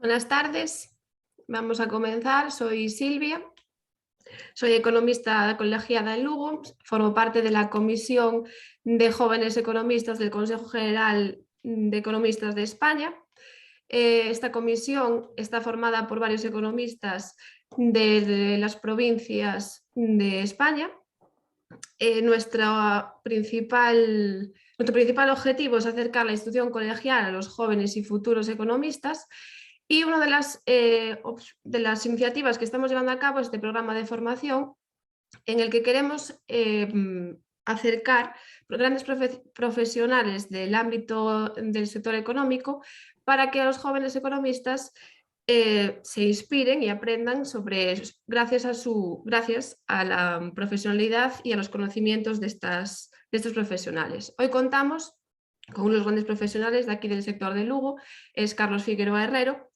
Buenas tardes, vamos a comenzar. Soy Silvia, soy economista colegiada en Lugo, formo parte de la Comisión de Jóvenes Economistas del Consejo General de Economistas de España. Esta comisión está formada por varios economistas de las provincias de España. Nuestro principal objetivo es acercar la institución colegial a los jóvenes y futuros economistas, y una de las iniciativas que estamos llevando a cabo es este programa de formación en el que queremos acercar grandes profesionales del ámbito del sector económico para que los jóvenes economistas se inspiren y aprendan gracias a la profesionalidad y a los conocimientos de estos profesionales. Hoy contamos con unos grandes profesionales de aquí del sector de Lugo. Es Carlos Figueroa Herrero.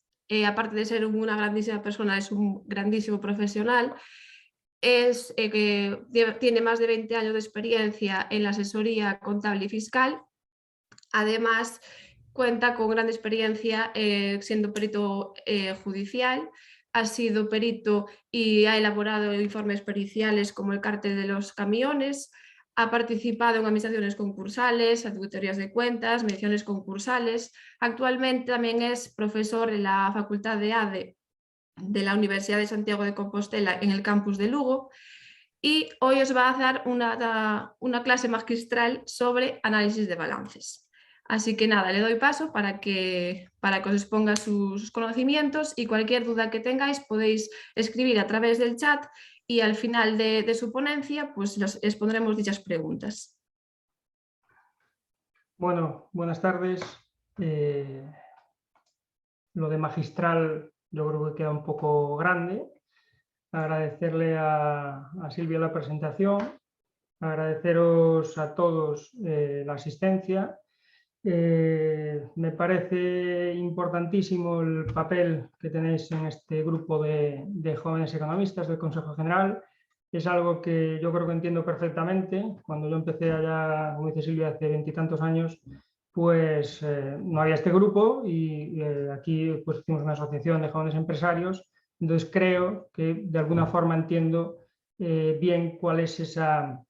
Aparte de ser una grandísima persona, es un grandísimo profesional. Tiene más de 20 años de experiencia en la asesoría contable y fiscal. Además, cuenta con gran experiencia siendo perito judicial, ha sido perito y ha elaborado informes periciales como el cártel de los camiones, ha participado en administraciones concursales, auditorías de cuentas, mediciones concursales. Actualmente también es profesor en la Facultad de ADE de la Universidad de Santiago de Compostela en el campus de Lugo, y hoy os va a dar una clase magistral sobre análisis de balances. Así que nada, le doy paso para que os exponga sus conocimientos, y cualquier duda que tengáis podéis escribir a través del chat, y al final de su ponencia pues les expondremos dichas preguntas. Bueno, buenas tardes. Lo de magistral yo creo que queda un poco grande. Agradecerle a Silvia la presentación, agradeceros a todos la asistencia. Me parece importantísimo el papel que tenéis en este grupo de jóvenes economistas del Consejo General. Es algo que yo creo que entiendo perfectamente. Cuando yo empecé allá, como dice Silvia, hace 20 y tantos años, pues no había este grupo, y aquí pues hicimos una asociación de jóvenes empresarios. Entonces creo que de alguna forma entiendo bien cuál es esa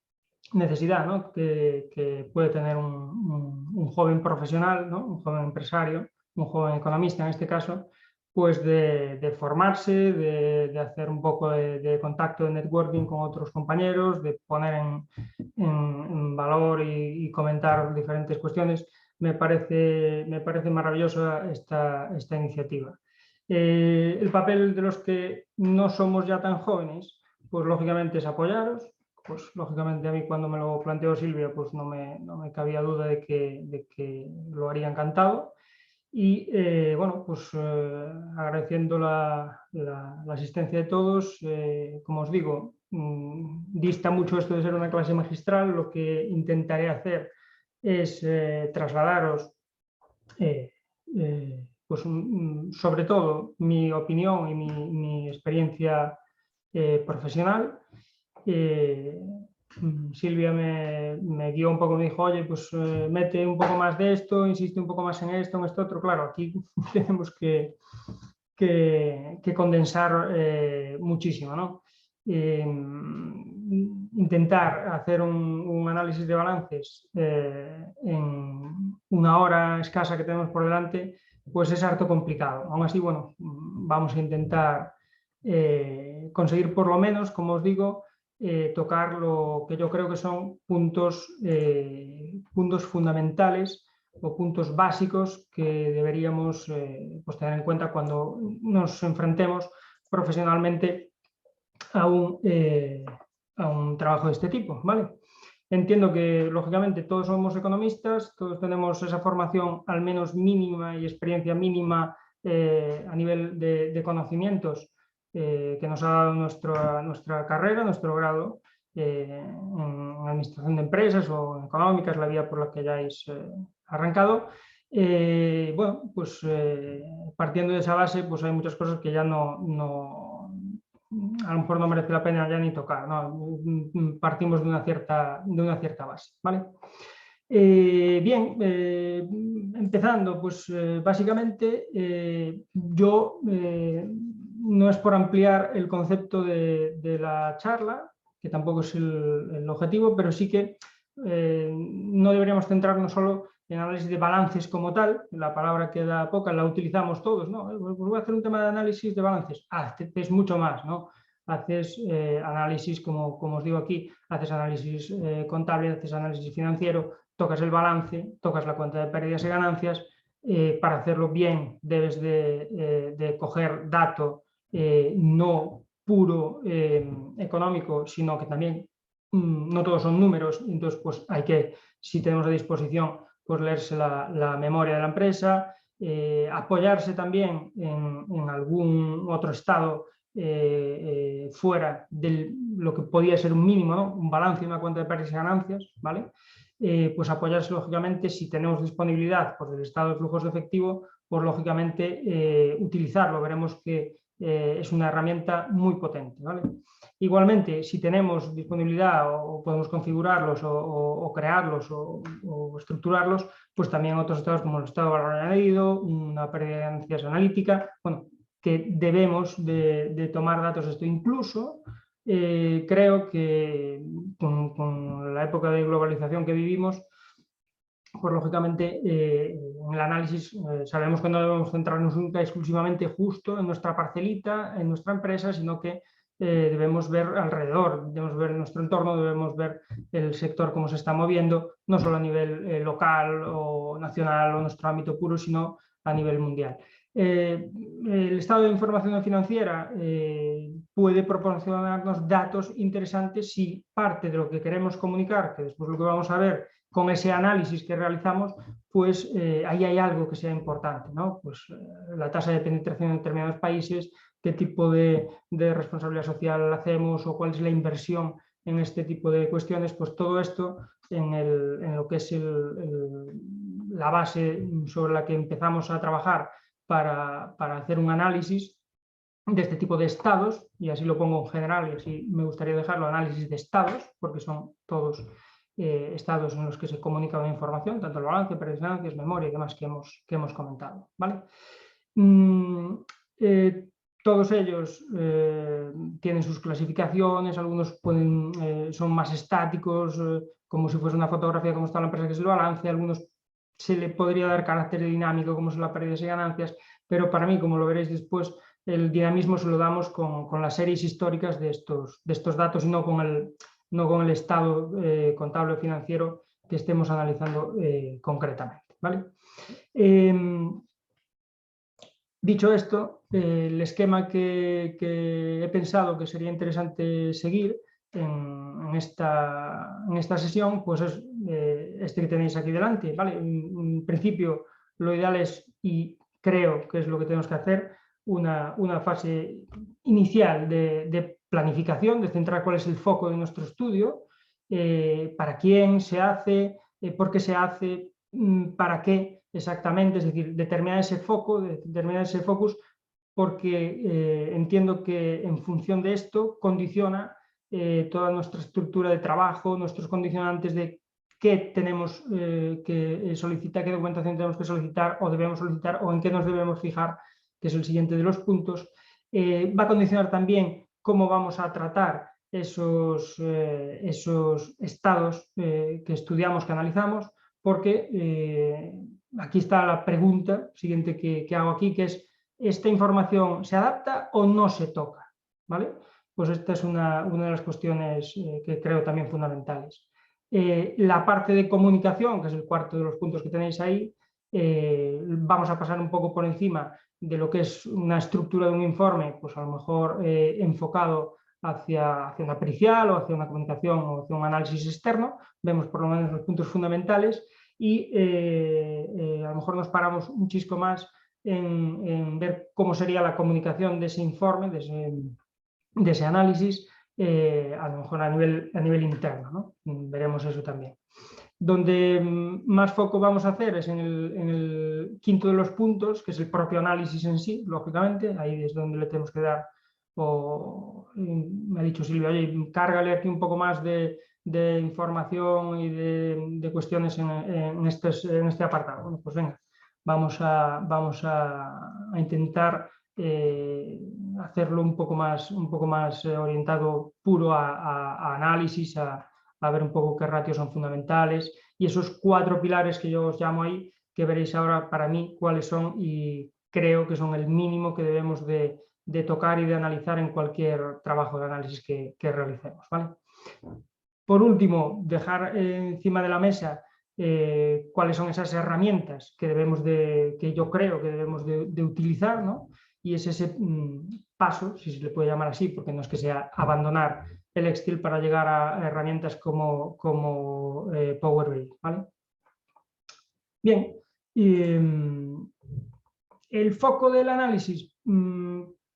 necesidad, ¿no?, que puede tener un joven profesional, ¿no?, un joven empresario, un joven economista en este caso, pues de formarse, de hacer un poco de contacto, de networking con otros compañeros, de poner en valor y comentar diferentes cuestiones. Me parece maravillosa esta iniciativa. El papel de los que no somos ya tan jóvenes, pues lógicamente es apoyaros. Pues lógicamente a mí, cuando me lo planteó Silvia, pues no me cabía duda de que lo haría encantado. Y bueno, pues agradeciendo la asistencia de todos. Como os digo, dista mucho esto de ser una clase magistral. Lo que intentaré hacer es trasladaros pues, sobre todo mi opinión y mi experiencia profesional. Silvia me guió un poco, me dijo, oye, pues mete un poco más de esto, insiste un poco más en esto, otro. Claro, aquí tenemos que condensar muchísimo, ¿no? Intentar hacer un análisis de balances en una hora escasa que tenemos por delante, pues es harto complicado. Aún así, bueno, vamos a intentar conseguir por lo menos, como os digo, tocar lo que yo creo que son puntos fundamentales o puntos básicos que deberíamos pues tener en cuenta cuando nos enfrentemos profesionalmente a un trabajo de este tipo, ¿vale? Entiendo que, lógicamente, todos somos economistas, todos tenemos esa formación al menos mínima y experiencia mínima a nivel de conocimientos que nos ha dado nuestra carrera, nuestro grado en administración de empresas o en económicas, la vía por la que hayáis arrancado. Bueno, pues partiendo de esa base, pues hay muchas cosas que ya a lo mejor no merece la pena ya ni tocar, ¿no? Partimos de una cierta base, ¿vale? Bien, empezando, pues básicamente yo, no es por ampliar el concepto de la charla, que tampoco es el objetivo, pero sí que no deberíamos centrarnos solo en análisis de balances como tal. La palabra queda poca, la utilizamos todos, ¿no? Pues voy a hacer un tema de análisis de balances. Es mucho más, ¿no? Haces análisis, como os digo aquí, haces análisis contable, haces análisis financiero, tocas el balance, tocas la cuenta de pérdidas y ganancias. Para hacerlo bien debes de coger dato no puro económico, sino que también no todos son números. Entonces, pues hay que, si tenemos a disposición, pues leerse la memoria de la empresa, apoyarse también en algún otro estado fuera de lo que podía ser un mínimo, ¿no? Un balance y una cuenta de pérdidas y ganancias, ¿vale? Pues apoyarse, lógicamente, si tenemos disponibilidad pues, del estado de flujos de efectivo, pues lógicamente utilizarlo. Veremos que es una herramienta muy potente, ¿vale? Igualmente, si tenemos disponibilidad o podemos configurarlos o crearlos o estructurarlos, pues también otros estados como el estado de valor añadido, una pérdida de ganancias analítica. Bueno, que debemos de tomar datos de esto. Incluso creo que con la época de globalización que vivimos, pues lógicamente en el análisis sabemos que no debemos centrarnos nunca exclusivamente justo en nuestra parcelita, en nuestra empresa, sino que debemos ver alrededor, debemos ver nuestro entorno, debemos ver el sector cómo se está moviendo, no solo a nivel local o nacional o nuestro ámbito puro, sino a nivel mundial. El estado de información financiera puede proporcionarnos datos interesantes si parte de lo que queremos comunicar, que después lo que vamos a ver con ese análisis que realizamos, pues ahí hay algo que sea importante, ¿no? Pues la tasa de penetración en determinados países, qué tipo de responsabilidad social hacemos o cuál es la inversión en este tipo de cuestiones, pues todo esto en lo que es la base sobre la que empezamos a trabajar para hacer un análisis de este tipo de estados, y así lo pongo en general y así me gustaría dejarlo, análisis de estados, porque son todos estados en los que se comunica la información, tanto el balance, pérdidas, ganancias, memoria y demás que hemos comentado, ¿vale? Todos ellos tienen sus clasificaciones, algunos son más estáticos, como si fuese una fotografía como está la empresa que es el balance, algunos se le podría dar carácter dinámico como son las pérdidas y ganancias, pero para mí, como lo veréis después, el dinamismo se lo damos con las series históricas de estos datos y no con el estado contable o financiero que estemos analizando concretamente, ¿vale? Dicho esto, el esquema que he pensado que sería interesante seguir en esta sesión, pues es este que tenéis aquí delante, ¿vale? En principio, lo ideal es, y creo que es lo que tenemos que hacer, una fase inicial de planificación, de centrar cuál es el foco de nuestro estudio, para quién se hace, por qué se hace, para qué exactamente, es decir, determinar ese foco, determinar ese focus, porque entiendo que en función de esto condiciona toda nuestra estructura de trabajo, nuestros condicionantes de qué tenemos que solicitar, qué documentación tenemos que solicitar o debemos solicitar o en qué nos debemos fijar, que es el siguiente de los puntos. Va a condicionar también cómo vamos a tratar esos estados que estudiamos, que analizamos, porque aquí está la pregunta siguiente que hago aquí, que es, ¿esta información se adapta o no se toca? ¿Vale? Pues esta es una de las cuestiones que creo también fundamentales. La parte de comunicación, que es el cuarto de los puntos que tenéis ahí, vamos a pasar un poco por encima de lo que es una estructura de un informe, pues a lo mejor enfocado hacia una pericial o hacia una comunicación o hacia un análisis externo. Vemos por lo menos los puntos fundamentales y a lo mejor nos paramos un chisco más en ver cómo sería la comunicación de ese informe, de ese análisis, a lo mejor a nivel interno, ¿no? Veremos eso también. Donde más foco vamos a hacer es en el quinto de los puntos, que es el propio análisis en sí, lógicamente, ahí es donde le tenemos que dar, me ha dicho Silvia, oye, cárgale aquí un poco más de información y de cuestiones en este apartado. Bueno, pues venga, vamos a intentar hacerlo un poco más orientado puro a análisis, a ver un poco qué ratios son fundamentales y esos 4 pilares que yo os llamo ahí, que veréis ahora para mí cuáles son y creo que son el mínimo que debemos de tocar y de analizar en cualquier trabajo de análisis que realicemos, ¿vale? Por último, dejar encima de la mesa cuáles son esas herramientas que yo creo que debemos de utilizar, ¿no? Y es ese paso, si se le puede llamar así, porque no es que sea abandonar el Excel para llegar a herramientas como Power BI, ¿vale? Bien, el foco del análisis,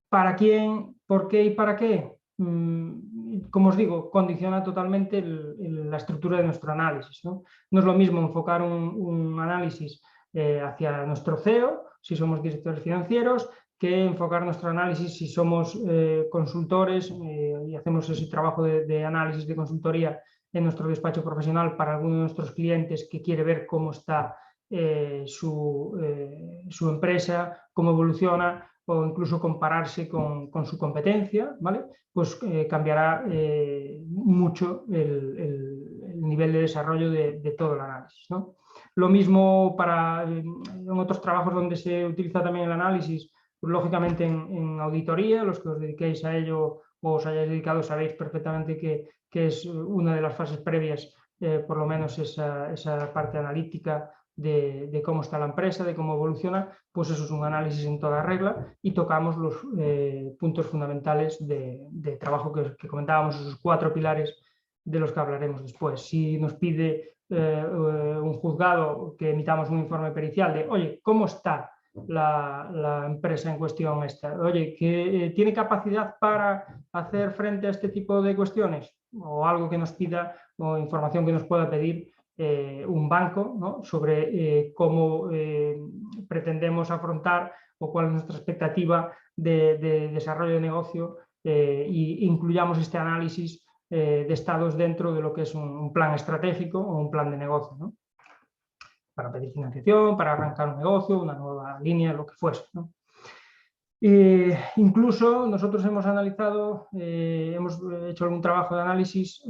¿para quién, por qué y para qué? Como os digo, condiciona totalmente la estructura de nuestro análisis, ¿no? No es lo mismo enfocar un análisis hacia nuestro CEO, si somos directores financieros, que enfocar nuestro análisis si somos consultores y hacemos ese trabajo de análisis de consultoría en nuestro despacho profesional para alguno de nuestros clientes que quiere ver cómo está su empresa, cómo evoluciona, o incluso compararse con su competencia, ¿vale? Pues cambiará mucho el nivel de desarrollo de todo el análisis, ¿no? Lo mismo en otros trabajos donde se utiliza también el análisis, pues, lógicamente en auditoría, los que os dediquéis a ello o os hayáis dedicado sabéis perfectamente que es una de las fases previas, por lo menos esa parte analítica de cómo está la empresa, de cómo evoluciona, pues eso es un análisis en toda regla y tocamos los puntos fundamentales de trabajo que comentábamos, esos 4 pilares de los que hablaremos después. Si nos pide un juzgado que emitamos un informe pericial de, oye, ¿cómo está la empresa en cuestión esta? Oye, ¿que tiene capacidad para hacer frente a este tipo de cuestiones? O algo que nos pida, o información que nos pueda pedir un banco, ¿no? Sobre cómo pretendemos afrontar o cuál es nuestra expectativa de desarrollo de negocio e incluyamos este análisis de estados dentro de lo que es un plan estratégico o un plan de negocio, ¿no? Para pedir financiación, para arrancar un negocio, una nueva línea, lo que fuese, ¿no? Incluso nosotros hemos analizado, hemos hecho algún trabajo de análisis,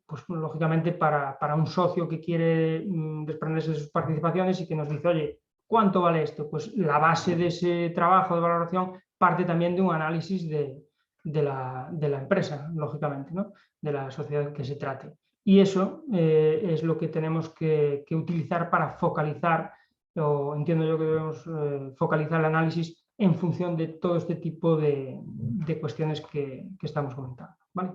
pues lógicamente para un socio que quiere desprenderse de sus participaciones y que nos dice, oye, ¿cuánto vale esto? Pues la base de ese trabajo de valoración parte también de un análisis de la empresa, lógicamente, ¿no? De la sociedad que se trate. Y eso es lo que tenemos que utilizar para focalizar, o entiendo yo que debemos focalizar el análisis en función de todo este tipo de cuestiones que estamos comentando, ¿vale?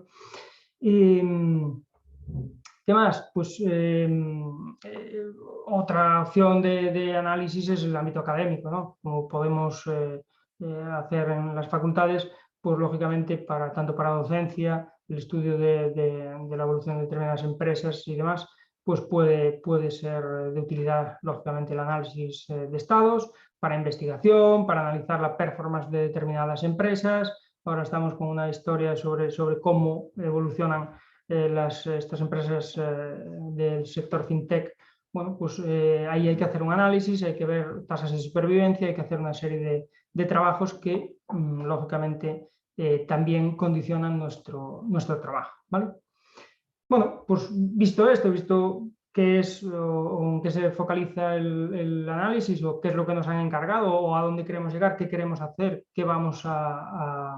¿Qué más? Pues otra opción de análisis es el ámbito académico, ¿no? Como podemos hacer en las facultades, pues lógicamente tanto para docencia, el estudio de la evolución de determinadas empresas y demás, pues puede ser de utilidad, lógicamente, el análisis de estados, para investigación, para analizar la performance de determinadas empresas. Ahora estamos con una historia sobre cómo evolucionan estas empresas del sector fintech. Bueno, pues ahí hay que hacer un análisis, hay que ver tasas de supervivencia, hay que hacer una serie de trabajos que, lógicamente, también condicionan nuestro trabajo, ¿vale? Bueno, pues visto esto, visto qué es o en qué se focaliza el análisis o qué es lo que nos han encargado o a dónde queremos llegar, qué queremos hacer, qué vamos a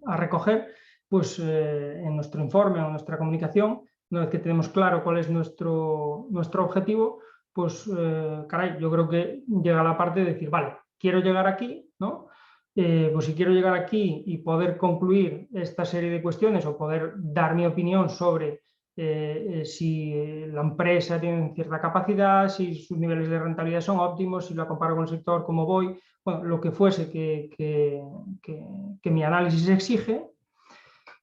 recoger, pues en nuestro informe o en nuestra comunicación, una vez que tenemos claro cuál es nuestro objetivo, pues caray, yo creo que llega la parte de decir, vale, quiero llegar aquí, ¿no? Pues si quiero llegar aquí y poder concluir esta serie de cuestiones o poder dar mi opinión sobre si la empresa tiene cierta capacidad, si sus niveles de rentabilidad son óptimos, si lo comparo con el sector, cómo voy, bueno, lo que fuese que mi análisis exige,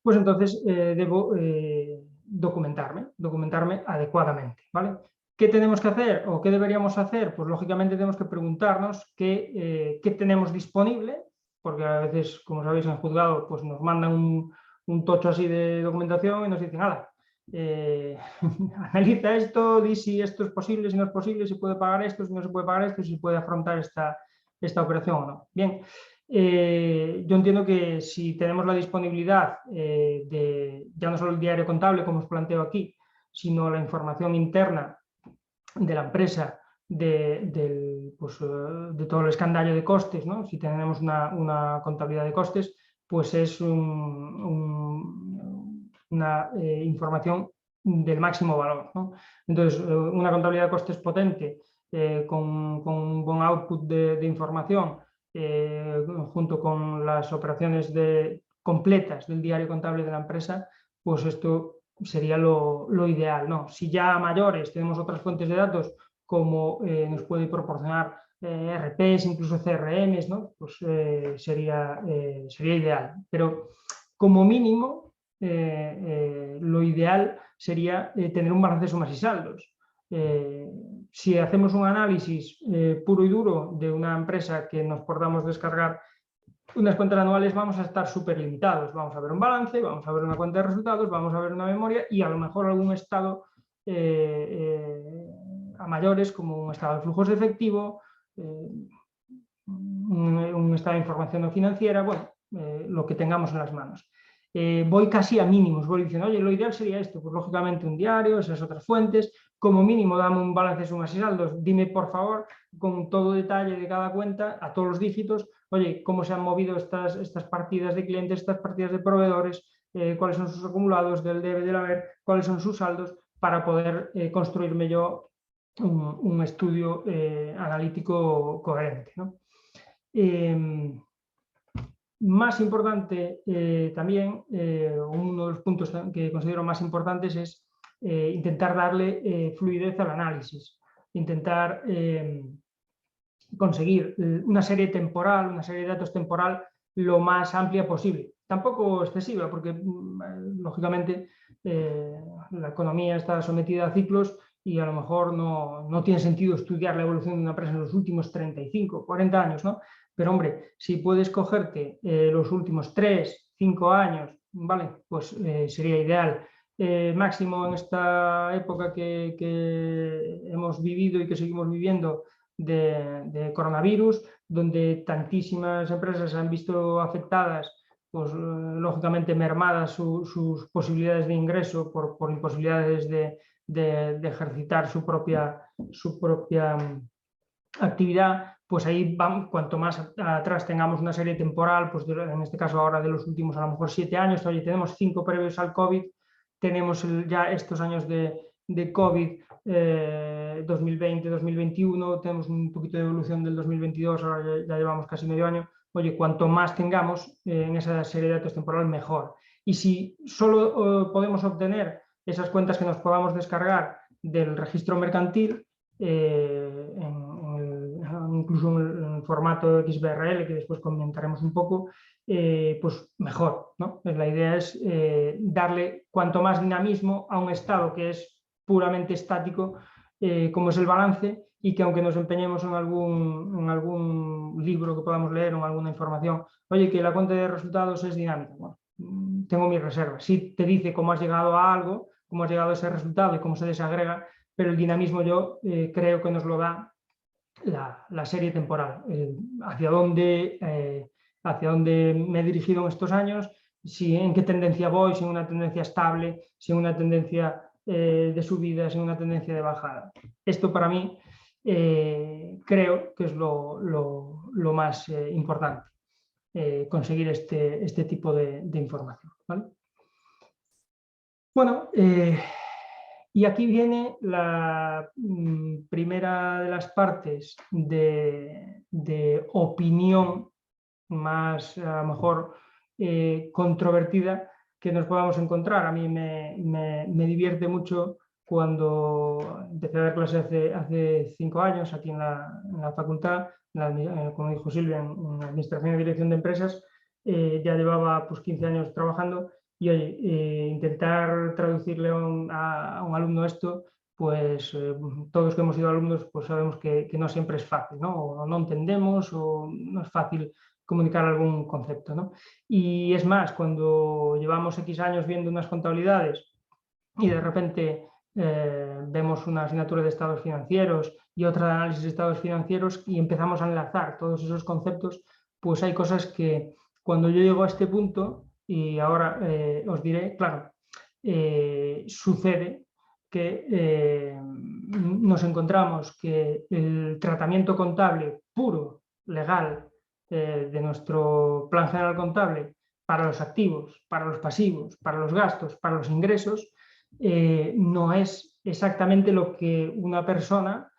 pues entonces debo documentarme adecuadamente, ¿vale? ¿Qué tenemos que hacer o qué deberíamos hacer? Pues lógicamente tenemos que preguntarnos qué tenemos disponible, porque a veces, como sabéis, en el juzgado pues nos mandan un tocho así de documentación y nos dicen, nada, analiza esto, di si esto es posible, si no es posible, si puede pagar esto, si no se puede pagar esto, si puede afrontar esta operación o no. Bien, yo entiendo que si tenemos la disponibilidad de ya no solo el diario contable, como os planteo aquí, sino la información interna de la empresa, de todo el escandallo de costes, ¿no? Si tenemos una contabilidad de costes, pues es una información del máximo valor, ¿no? Entonces, una contabilidad de costes potente, con un buen output de información, junto con las operaciones completas del diario contable de la empresa, pues esto sería lo ideal, ¿no? Si ya a mayores tenemos otras fuentes de datos, como nos puede proporcionar RPs, incluso CRMs, ¿no? Pues sería ideal. Pero como mínimo, lo ideal sería tener un balance de sumas y saldos. Si hacemos un análisis puro y duro de una empresa que nos podamos descargar unas cuentas anuales, vamos a estar súper limitados. Vamos a ver un balance, vamos a ver una cuenta de resultados, vamos a ver una memoria y a lo mejor algún estado a mayores, como un estado de flujos de efectivo, un estado de información no financiera, bueno, lo que tengamos en las manos. Voy casi a mínimos, voy diciendo, oye, lo ideal sería esto, pues lógicamente un diario, esas otras fuentes, como mínimo dame un balance de sumas y saldos, dime por favor, con todo detalle de cada cuenta, a todos los dígitos, oye, cómo se han movido estas partidas de clientes, estas partidas de proveedores, cuáles son sus acumulados del debe, del haber, cuáles son sus saldos, para poder construirme yo un estudio analítico coherente, ¿no? Más importante también, uno de los puntos que considero más importantes es intentar darle fluidez al análisis, intentar conseguir una serie temporal, una serie de datos temporal lo más amplia posible. Tampoco excesiva, porque lógicamente la economía está sometida a ciclos y a lo mejor no tiene sentido estudiar la evolución de una empresa en los últimos 35, 40 años, ¿no? Pero hombre, si puedes cogerte los últimos 3, 5 años, ¿vale? Pues sería ideal. Máximo en esta época que hemos vivido y que seguimos viviendo de coronavirus, donde tantísimas empresas se han visto afectadas, pues lógicamente mermadas sus posibilidades de ingreso por imposibilidades de ejercitar su propia actividad, pues ahí vamos, cuanto más atrás tengamos una serie temporal, pues en este caso ahora de los últimos a lo mejor 7 años, oye, tenemos 5 previos al COVID, tenemos ya estos años de COVID 2020, 2021, tenemos un poquito de evolución del 2022, ahora ya llevamos casi medio año, oye, cuanto más tengamos en esa serie de datos temporal, mejor. Y si solo podemos obtener esas cuentas que nos podamos descargar del registro mercantil, incluso en formato XBRL, que después comentaremos un poco, pues mejor, ¿no? La idea es darle cuanto más dinamismo a un estado que es puramente estático, como es el balance, y que aunque nos empeñemos en algún libro que podamos leer o en alguna información, oye, que la cuenta de resultados es dinámica, bueno, tengo mis reservas. Sí te dice cómo has llegado a algo, cómo has llegado a ese resultado y cómo se desagrega, pero el dinamismo yo creo que nos lo da la serie temporal, hacia dónde me he dirigido en estos años, en qué tendencia voy, si en una tendencia estable, si en una tendencia de subida, si en una tendencia de bajada. Esto para mí creo que es lo más importante, conseguir este tipo de información, ¿vale? Bueno, y aquí viene la primera de las partes de opinión más, a lo mejor, controvertida que nos podamos encontrar. A mí me divierte mucho cuando empecé a dar clases hace 5 años aquí en la facultad, como dijo Silvia, en Administración y Dirección de Empresas. Ya llevaba pues, 15 años trabajando. Y oye, intentar traducirle a un alumno esto, pues todos que hemos sido alumnos pues sabemos que no siempre es fácil, ¿no? O no entendemos o no es fácil comunicar algún concepto, ¿no? Y es más, cuando llevamos X años viendo unas contabilidades y de repente vemos una asignatura de estados financieros y otra de análisis de estados financieros y empezamos a enlazar todos esos conceptos, pues hay cosas que cuando yo llego a este punto, y ahora os diré, claro, sucede que nos encontramos que el tratamiento contable puro, legal, de nuestro plan general contable para los activos, para los pasivos, para los gastos, para los ingresos, no es exactamente lo que una persona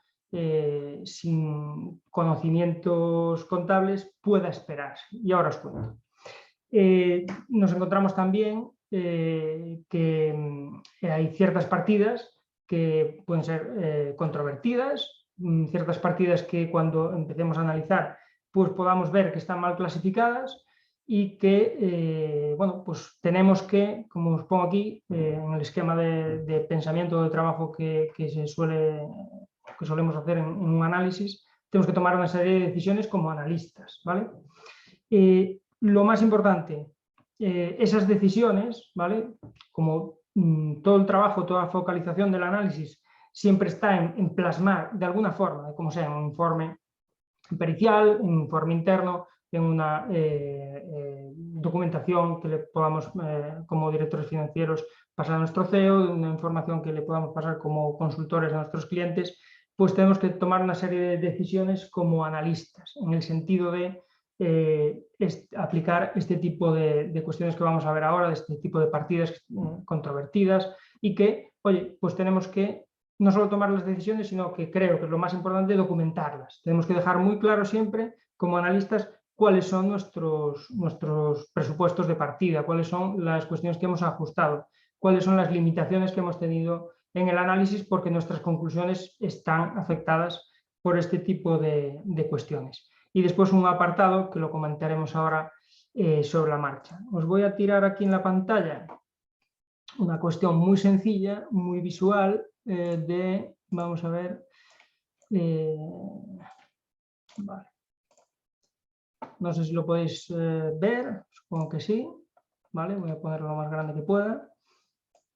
sin conocimientos contables pueda esperar. Y ahora os cuento. Nos encontramos también que hay ciertas partidas que pueden ser controvertidas, ciertas partidas que cuando empecemos a analizar pues podamos ver que están mal clasificadas y que bueno, pues tenemos que, como os pongo aquí, en el esquema de pensamiento de trabajo que solemos hacer en un análisis, tenemos que tomar una serie de decisiones como analistas, ¿vale? Lo más importante, esas decisiones, ¿vale? Como todo el trabajo, toda la focalización del análisis siempre está en plasmar de alguna forma, como sea, en un informe, pericial, en informe interno, en una documentación que le podamos, como directores financieros, pasar a nuestro CEO, una información que le podamos pasar como consultores a nuestros clientes, pues tenemos que tomar una serie de decisiones como analistas, en el sentido de aplicar este tipo de cuestiones que vamos a ver ahora, de este tipo de partidas controvertidas, y que, oye, pues tenemos que no solo tomar las decisiones, sino que creo que es lo más importante, documentarlas. Tenemos que dejar muy claro siempre, como analistas, cuáles son nuestros presupuestos de partida, cuáles son las cuestiones que hemos ajustado, cuáles son las limitaciones que hemos tenido en el análisis, porque nuestras conclusiones están afectadas por este tipo de cuestiones. Y después un apartado que lo comentaremos ahora sobre la marcha. Os voy a tirar aquí en la pantalla una cuestión muy sencilla, muy visual, vamos a ver, vale. No sé si lo podéis ver, supongo que sí, ¿vale? Voy a ponerlo lo más grande que pueda.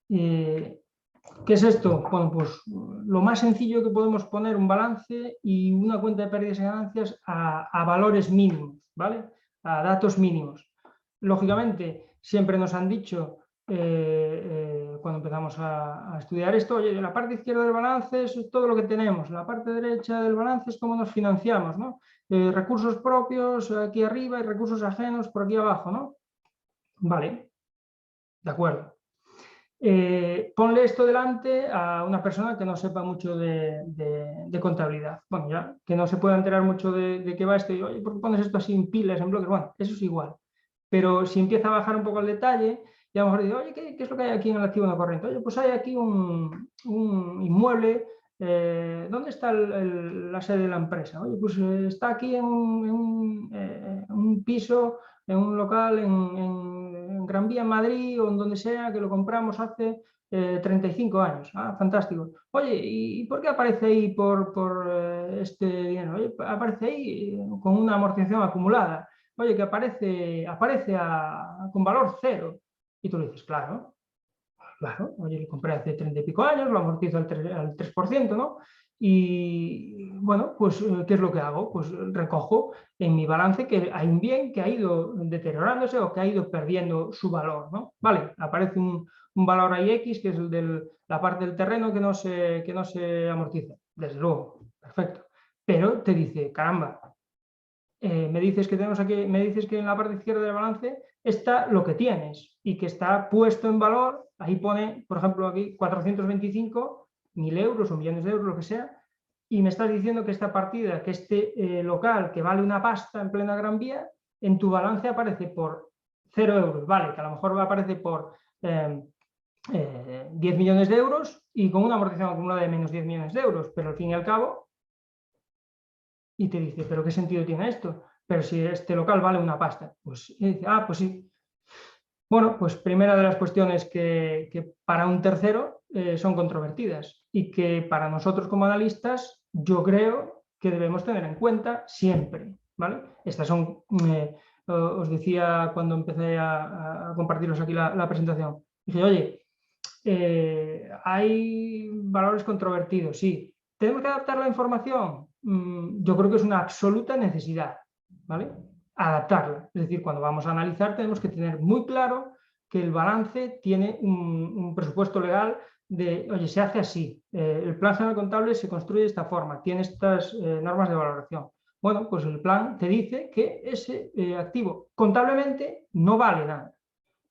¿Qué es esto? Bueno, pues lo más sencillo que podemos poner un balance y una cuenta de pérdidas y ganancias a valores mínimos, ¿vale? A datos mínimos. Lógicamente, siempre nos han dicho, cuando empezamos a estudiar esto, oye, la parte izquierda del balance es todo lo que tenemos, la parte derecha del balance es cómo nos financiamos, ¿no? Recursos propios aquí arriba y recursos ajenos por aquí abajo, ¿no? Vale, de acuerdo. Ponle esto delante a una persona que no sepa mucho de contabilidad. Bueno, ya que no se pueda enterar mucho de qué va esto. Y, oye, ¿por qué pones esto así en pilas, en bloques? Bueno, eso es igual. Pero si empieza a bajar un poco el detalle, y a lo mejor dice, oye, ¿qué es lo que hay aquí en el activo no corriente? Oye, pues hay aquí un inmueble. ¿Dónde está la sede de la empresa? Oye, pues está aquí en un piso, en un local en Gran Vía, en Madrid, o en donde sea, que lo compramos hace 35 años. Ah, fantástico. Oye, ¿y por qué aparece ahí por este dinero? Oye, aparece ahí con una amortización acumulada. Oye, que aparece con valor cero. Y tú le dices, claro, oye, lo compré hace 30 y pico años, lo amortizo al 3%, ¿no? Y bueno, pues ¿qué es lo que hago? Pues recojo en mi balance que hay un bien que ha ido deteriorándose o que ha ido perdiendo su valor, ¿no? Vale, aparece un valor ahí X, que es el de la parte del terreno que no se amortiza. Desde luego, perfecto. Pero te dice, caramba, me dices que tenemos aquí, me dices que en la parte izquierda del balance está lo que tienes y que está puesto en valor, ahí pone, por ejemplo, aquí 425.000 euros o millones de euros, lo que sea, y me estás diciendo que esta partida, que este local que vale una pasta en plena Gran Vía, en tu balance aparece por 0 euros, vale, que a lo mejor aparece por 10 millones de euros y con una amortización acumulada de menos 10 millones de euros, pero al fin y al cabo, y te dice, ¿pero qué sentido tiene esto? Pero si este local vale una pasta. Pues dice, pues sí. Bueno, pues primera de las cuestiones que para un tercero son controvertidas y que para nosotros como analistas yo creo que debemos tener en cuenta siempre, ¿vale? Estas son, os decía cuando empecé a compartiros aquí la presentación, dije, oye, hay valores controvertidos, sí. ¿Tenemos que adaptar la información? Yo creo que es una absoluta necesidad, ¿vale? Adaptarla. Es decir, cuando vamos a analizar tenemos que tener muy claro que el balance tiene un presupuesto legal de, oye, se hace así, el plan general contable se construye de esta forma, tiene estas normas de valoración. Bueno, pues el plan te dice que ese activo contablemente no vale nada.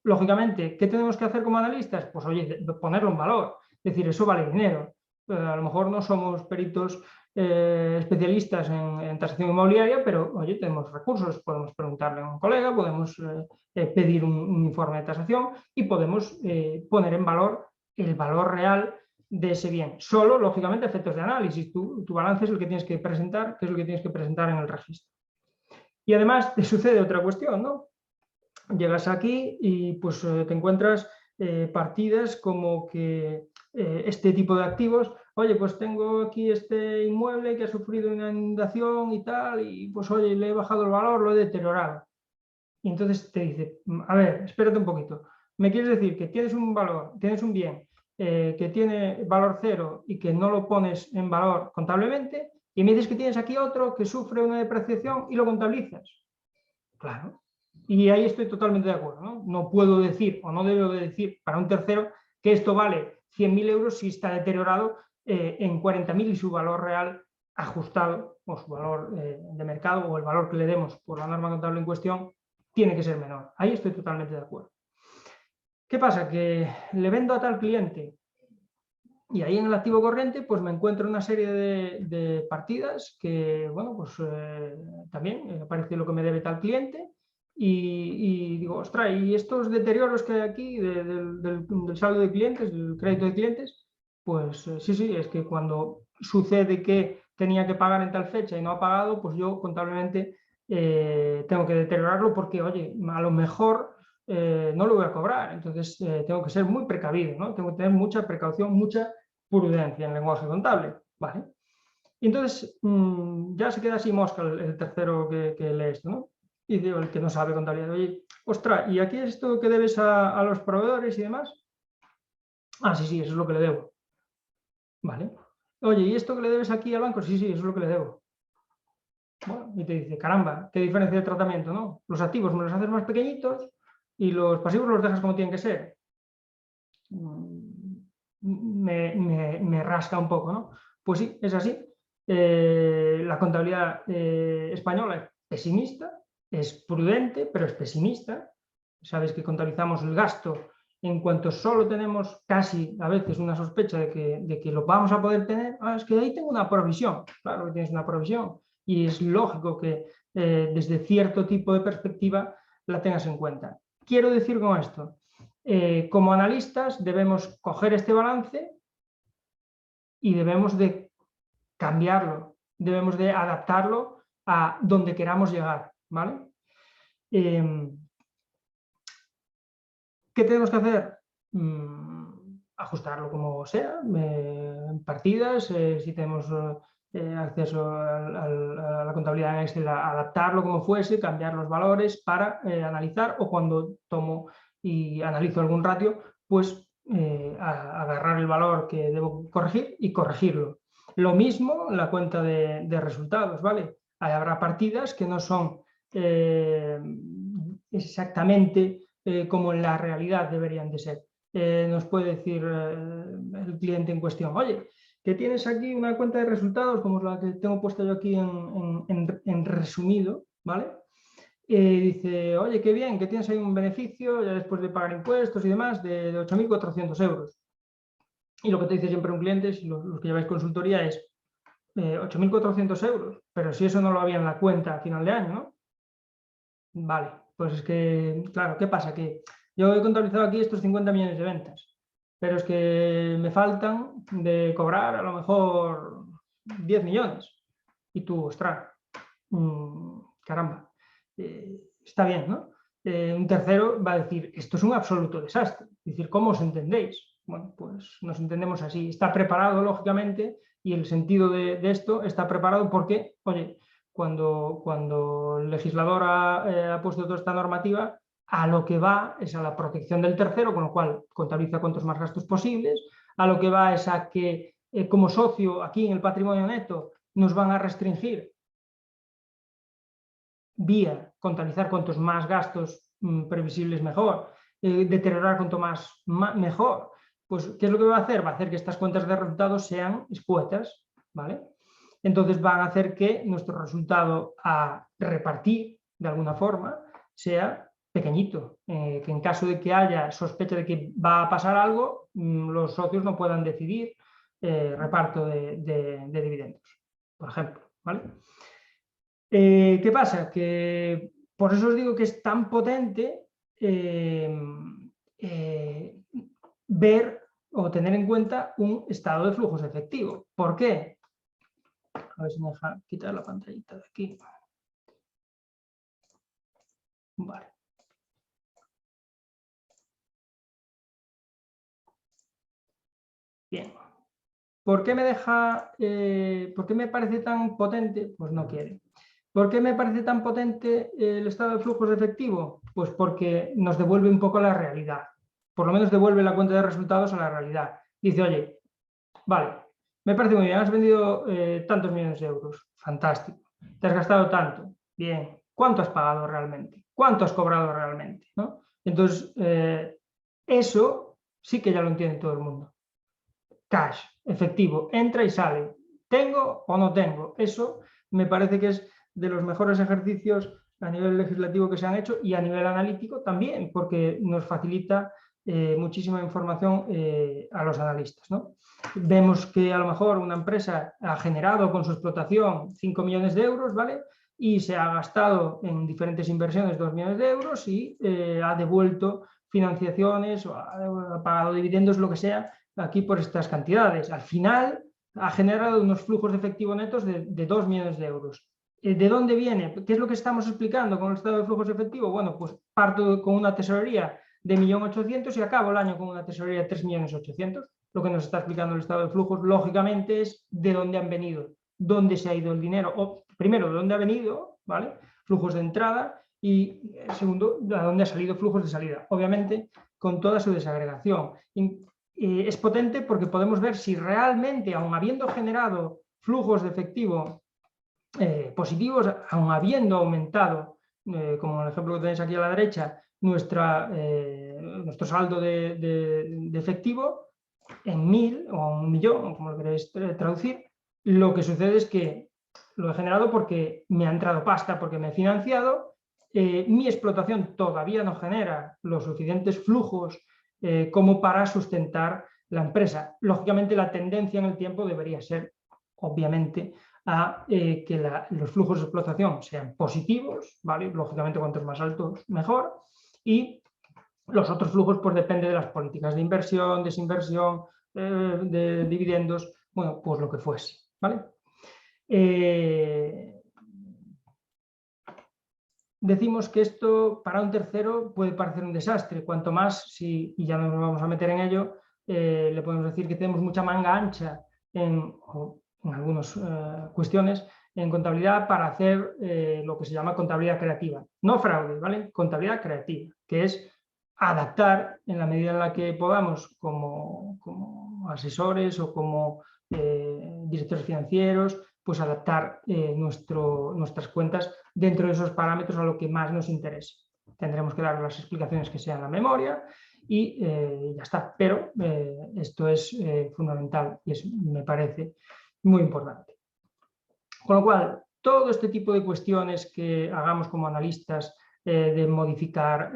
Lógicamente, ¿qué tenemos que hacer como analistas? Pues oye, ponerlo en valor, es decir, eso vale dinero. A lo mejor no somos peritos especialistas en tasación inmobiliaria, pero oye, tenemos recursos, podemos preguntarle a un colega, podemos pedir un informe de tasación y podemos poner en valor el valor real de ese bien. Solo, lógicamente, efectos de análisis. Tu balance es el que tienes que presentar, que es lo que tienes que presentar en el registro. Y además te sucede otra cuestión, ¿no? Llegas aquí y pues te encuentras partidas como que este tipo de activos, oye, pues tengo aquí este inmueble que ha sufrido una inundación y tal, y pues oye, le he bajado el valor, lo he deteriorado. Y entonces te dice, a ver, espérate un poquito, ¿me quieres decir que tienes un valor, tienes un bien que tiene valor cero y que no lo pones en valor contablemente? Y me dices que tienes aquí otro que sufre una depreciación y lo contabilizas. Claro. Y ahí estoy totalmente de acuerdo, ¿no? No puedo decir o no debo de decir para un tercero que esto vale 100.000 euros si está deteriorado en 40.000 y su valor real ajustado o su valor de mercado o el valor que le demos por la norma contable en cuestión tiene que ser menor. Ahí estoy totalmente de acuerdo. ¿Qué pasa? Que le vendo a tal cliente y ahí en el activo corriente pues me encuentro una serie de partidas que, bueno, pues también aparece lo que me debe tal cliente y digo, ostras, y estos deterioros que hay aquí del saldo de clientes, del crédito de clientes, pues sí, es que cuando sucede que tenía que pagar en tal fecha y no ha pagado, pues yo contablemente tengo que deteriorarlo porque, oye, a lo mejor no lo voy a cobrar, entonces tengo que ser muy precavido, ¿no? Tengo que tener mucha precaución, mucha prudencia en lenguaje contable, ¿vale? Y entonces ya se queda así mosca el tercero que lee esto, ¿no? Y digo, el que no sabe contabilidad, oye, ostras, ¿y aquí es esto que debes a los proveedores y demás? Ah, sí, eso es lo que le debo. Vale. Oye, ¿y esto que le debes aquí al banco? Sí, eso es lo que le debo. Bueno, y te dice, caramba, qué diferencia de tratamiento, ¿no? Los activos me los haces más pequeñitos y los pasivos los dejas como tienen que ser. Me rasca un poco, ¿no? Pues sí, es así. La contabilidad española es pesimista, es prudente, pero es pesimista. Sabéis que contabilizamos el gasto en cuanto solo tenemos casi a veces una sospecha de que lo vamos a poder tener. Es que ahí tengo una provisión. Claro que tienes una provisión y es lógico que desde cierto tipo de perspectiva la tengas en cuenta. Quiero decir con esto, como analistas debemos coger este balance y debemos de cambiarlo, debemos de adaptarlo a donde queramos llegar, ¿vale? ¿Qué tenemos que hacer? Ajustarlo como sea, partidas, si tenemos acceso a la contabilidad en Excel, adaptarlo como fuese, cambiar los valores para analizar, o cuando tomo y analizo algún ratio, pues agarrar el valor que debo corregir y corregirlo. Lo mismo en la cuenta de resultados, ¿vale? Habrá partidas que no son exactamente como en la realidad deberían de ser. Nos puede decir el cliente en cuestión, oye, que tienes aquí una cuenta de resultados como la que tengo puesta yo aquí en resumido, ¿vale? Dice, oye, qué bien, que tienes ahí un beneficio ya después de pagar impuestos y demás de 8.400 euros. Y lo que te dice siempre un cliente, si los que lleváis consultoría, es 8.400 euros, pero si eso no lo había en la cuenta a final de año, ¿no? Vale, pues es que, claro, ¿qué pasa? Que yo he contabilizado aquí estos 50 millones de ventas, pero es que me faltan de cobrar a lo mejor 10 millones. Y tú, ostras, caramba, está bien, ¿no? Un tercero va a decir, esto es un absoluto desastre. Es decir, ¿cómo os entendéis? Bueno, pues nos entendemos así. Está preparado, lógicamente, y el sentido de esto está preparado porque, oye, cuando el legislador ha puesto toda esta normativa, a lo que va es a la protección del tercero, con lo cual contabiliza cuantos más gastos posibles, a lo que va es a que como socio aquí en el patrimonio neto nos van a restringir vía contabilizar cuantos más gastos previsibles mejor, deteriorar cuanto más mejor. Pues, ¿qué es lo que va a hacer? Va a hacer que estas cuentas de resultados sean escuetas, ¿vale? Entonces van a hacer que nuestro resultado a repartir, de alguna forma, sea pequeñito, que en caso de que haya sospecha de que va a pasar algo, los socios no puedan decidir reparto de dividendos, por ejemplo, ¿vale? ¿Qué pasa? Que por eso os digo que es tan potente ver o tener en cuenta un estado de flujos efectivo. ¿Por qué? A ver si me deja quitar la pantallita de aquí. Vale. Bien. ¿Por qué me deja, por qué me parece tan potente? Pues no quiere. ¿Por qué me parece tan potente el estado de flujos efectivo? Pues porque nos devuelve un poco la realidad. Por lo menos devuelve la cuenta de resultados a la realidad. Dice, oye, vale, Me parece muy bien, has vendido tantos millones de euros, fantástico. Te has gastado tanto, bien. ¿Cuánto has pagado realmente? ¿Cuánto has cobrado realmente? ¿No? Entonces, eso sí que ya lo entiende todo el mundo. Cash, efectivo, entra y sale. ¿Tengo o no tengo? Eso me parece que es de los mejores ejercicios a nivel legislativo que se han hecho y a nivel analítico también, porque nos facilita muchísima información a los analistas, ¿no? Vemos que a lo mejor una empresa ha generado con su explotación 5 millones de euros, ¿vale? Y se ha gastado en diferentes inversiones 2 millones de euros y ha devuelto financiaciones o ha pagado dividendos, lo que sea, aquí por estas cantidades. Al final ha generado unos flujos de efectivo netos de 2 millones de euros. ¿De dónde viene? ¿Qué es lo que estamos explicando con el estado de flujos de efectivo? Bueno, pues parto con una tesorería de 1.800.000 y acabo el año con una tesorería de 3.800.000. Lo que nos está explicando el estado de flujos, lógicamente, es de dónde han venido, dónde se ha ido el dinero, o primero, de dónde ha venido, ¿vale? Flujos de entrada y segundo, de dónde ha salido flujos de salida. Obviamente, con toda su desagregación. Es potente porque podemos ver si realmente, aun habiendo generado flujos de efectivo positivos, aun habiendo aumentado, como el ejemplo que tenéis aquí a la derecha, nuestro saldo de efectivo en 1.000 o 1.000.000, como lo queréis traducir, lo que sucede es que lo he generado porque me ha entrado pasta, porque me he financiado, mi explotación todavía no genera los suficientes flujos como para sustentar la empresa. Lógicamente, la tendencia en el tiempo debería ser, obviamente, a que los flujos de explotación sean positivos, ¿vale? Lógicamente, cuantos más altos, mejor. Y los otros flujos, pues depende de las políticas de inversión, desinversión, de dividendos, bueno, pues lo que fuese, ¿vale? Decimos que esto para un tercero puede parecer un desastre, cuanto más, y ya no nos vamos a meter en ello, le podemos decir que tenemos mucha manga ancha en algunas cuestiones en contabilidad para hacer lo que se llama contabilidad creativa. No fraude, ¿vale? Contabilidad creativa, que es adaptar en la medida en la que podamos como asesores o como directores financieros, pues adaptar nuestras cuentas dentro de esos parámetros a lo que más nos interese. Tendremos que dar las explicaciones que sean a la memoria y ya está. Pero esto es fundamental y me parece muy importante. Con lo cual, todo este tipo de cuestiones que hagamos como analistas, de modificar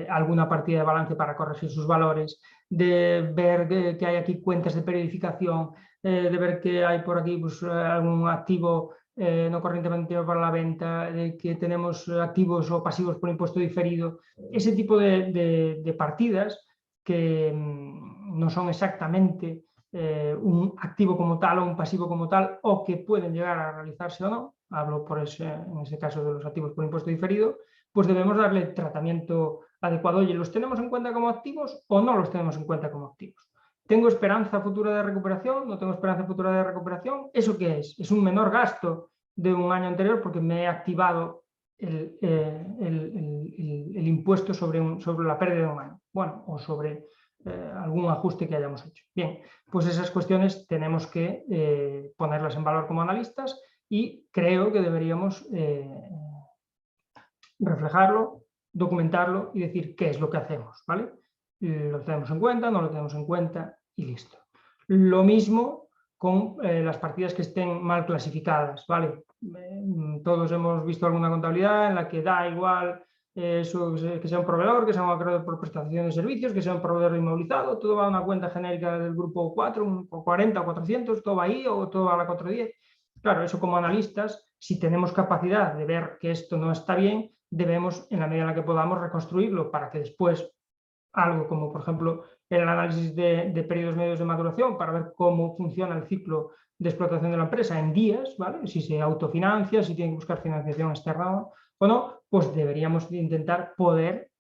alguna partida de balance para corregir sus valores, de ver que hay aquí cuentas de periodificación, de ver que hay por aquí pues, algún activo no corrientemente para la venta, de que tenemos activos o pasivos por impuesto diferido, ese tipo de partidas que no son exactamente un activo como tal o un pasivo como tal, o que pueden llegar a realizarse o no, hablo en ese caso de los activos por impuesto diferido, pues debemos darle tratamiento adecuado. Oye, ¿los tenemos en cuenta como activos o no los tenemos en cuenta como activos? ¿Tengo esperanza futura de recuperación? ¿No tengo esperanza futura de recuperación? ¿Eso qué es? ¿Es un menor gasto de un año anterior porque me he activado el impuesto sobre la pérdida de un año? Bueno, o sobre algún ajuste que hayamos hecho. Bien, pues esas cuestiones tenemos que ponerlas en valor como analistas y creo que deberíamos reflejarlo, documentarlo y decir qué es lo que hacemos, ¿vale? Lo tenemos en cuenta, no lo tenemos en cuenta y listo. Lo mismo con las partidas que estén mal clasificadas, ¿vale? Todos hemos visto alguna contabilidad en la que da igual que sea un proveedor, que sea un acreedor por prestación de servicios, que sea un proveedor inmovilizado, todo va a una cuenta genérica del grupo 4, o 40 o 400, todo va ahí o todo va a la 410. Claro, eso como analistas, si tenemos capacidad de ver que esto no está bien, debemos, en la medida en la que podamos, reconstruirlo para que después algo como, por ejemplo, el análisis de periodos medios de maduración para ver cómo funciona el ciclo de explotación de la empresa en días, ¿vale? Si se autofinancia, si tiene que buscar financiación externa o no, pues deberíamos intentar poder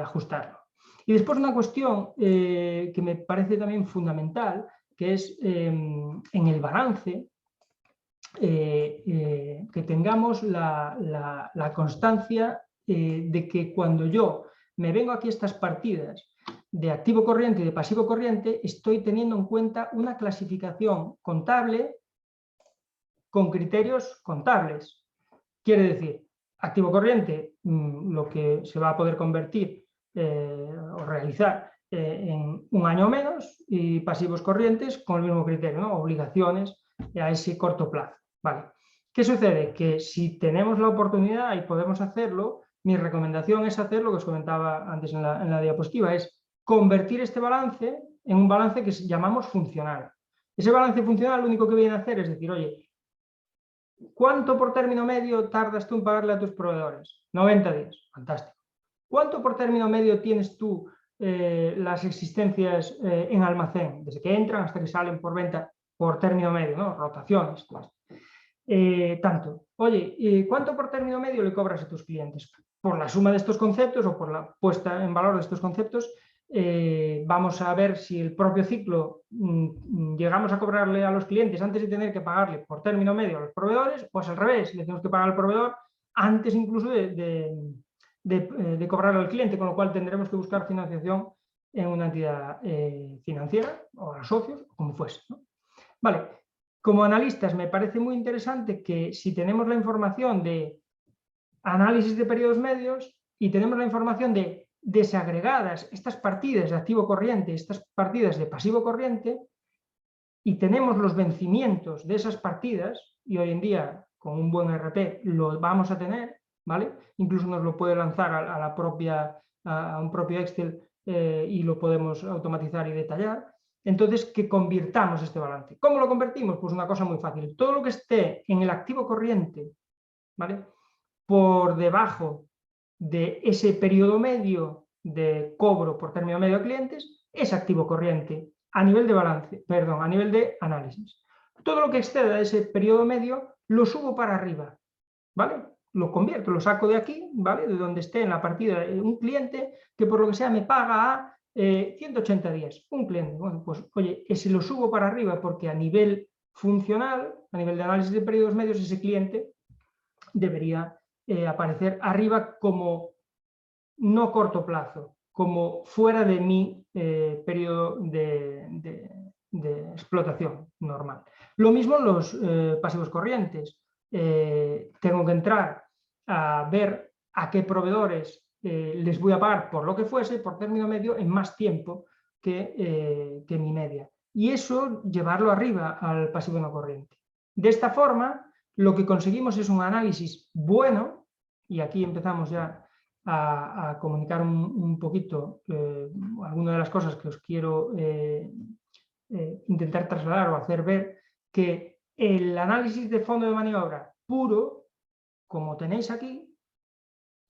ajustarlo. Y después una cuestión que me parece también fundamental, que es en el balance, que tengamos la constancia de que cuando yo me vengo aquí a estas partidas de activo corriente y de pasivo corriente, estoy teniendo en cuenta una clasificación contable con criterios contables. Quiere decir, activo corriente, lo que se va a poder convertir o realizar en un año o menos, y pasivos corrientes con el mismo criterio, ¿no? Obligaciones a ese corto plazo. ¿Vale? ¿Qué sucede? Que si tenemos la oportunidad y podemos hacerlo, mi recomendación es hacer lo que os comentaba antes en la diapositiva, es convertir este balance en un balance que llamamos funcional. Ese balance funcional lo único que viene a hacer es decir, oye, ¿cuánto por término medio tardas tú en pagarle a tus proveedores? 90 días, fantástico. ¿Cuánto por término medio tienes tú las existencias en almacén, desde que entran hasta que salen por venta por término medio, ¿no? Rotaciones, pues. Tanto. Oye, ¿cuánto por término medio le cobras a tus clientes? Por la suma de estos conceptos o por la puesta en valor de estos conceptos, vamos a ver si el propio ciclo llegamos a cobrarle a los clientes antes de tener que pagarle por término medio a los proveedores, pues al revés, le tenemos que pagar al proveedor antes incluso de cobrarle al cliente, con lo cual tendremos que buscar financiación en una entidad financiera o a los socios, como fuese, ¿no? Vale. Como analistas me parece muy interesante que si tenemos la información de análisis de periodos medios y tenemos la información de desagregadas estas partidas de activo corriente, estas partidas de pasivo corriente, y tenemos los vencimientos de esas partidas, y hoy en día con un buen RP lo vamos a tener, ¿vale? Incluso nos lo puede lanzar a un propio Excel y lo podemos automatizar y detallar. Entonces, que convirtamos este balance. ¿Cómo lo convertimos? Pues una cosa muy fácil. Todo lo que esté en el activo corriente, ¿vale?, por debajo de ese periodo medio de cobro por término medio de clientes, es activo corriente a nivel de balance, perdón, a nivel de análisis. Todo lo que exceda ese periodo medio lo subo para arriba, ¿vale? Lo convierto, lo saco de aquí, ¿vale?, de donde esté en la partida un cliente que por lo que sea me paga a 180 días, un cliente. Bueno, pues oye, ese lo subo para arriba porque a nivel funcional, a nivel de análisis de periodos medios, ese cliente debería aparecer arriba como no corto plazo, como fuera de mi periodo de explotación normal. Lo mismo los pasivos corrientes. Tengo que entrar a ver a qué proveedores les voy a pagar por lo que fuese, por término medio, en más tiempo que mi media. Y eso llevarlo arriba al pasivo no corriente. De esta forma, lo que conseguimos es un análisis bueno, y aquí empezamos ya a comunicar un poquito algunas de las cosas que os quiero intentar trasladar o hacer ver, que el análisis de fondo de maniobra puro, como tenéis aquí,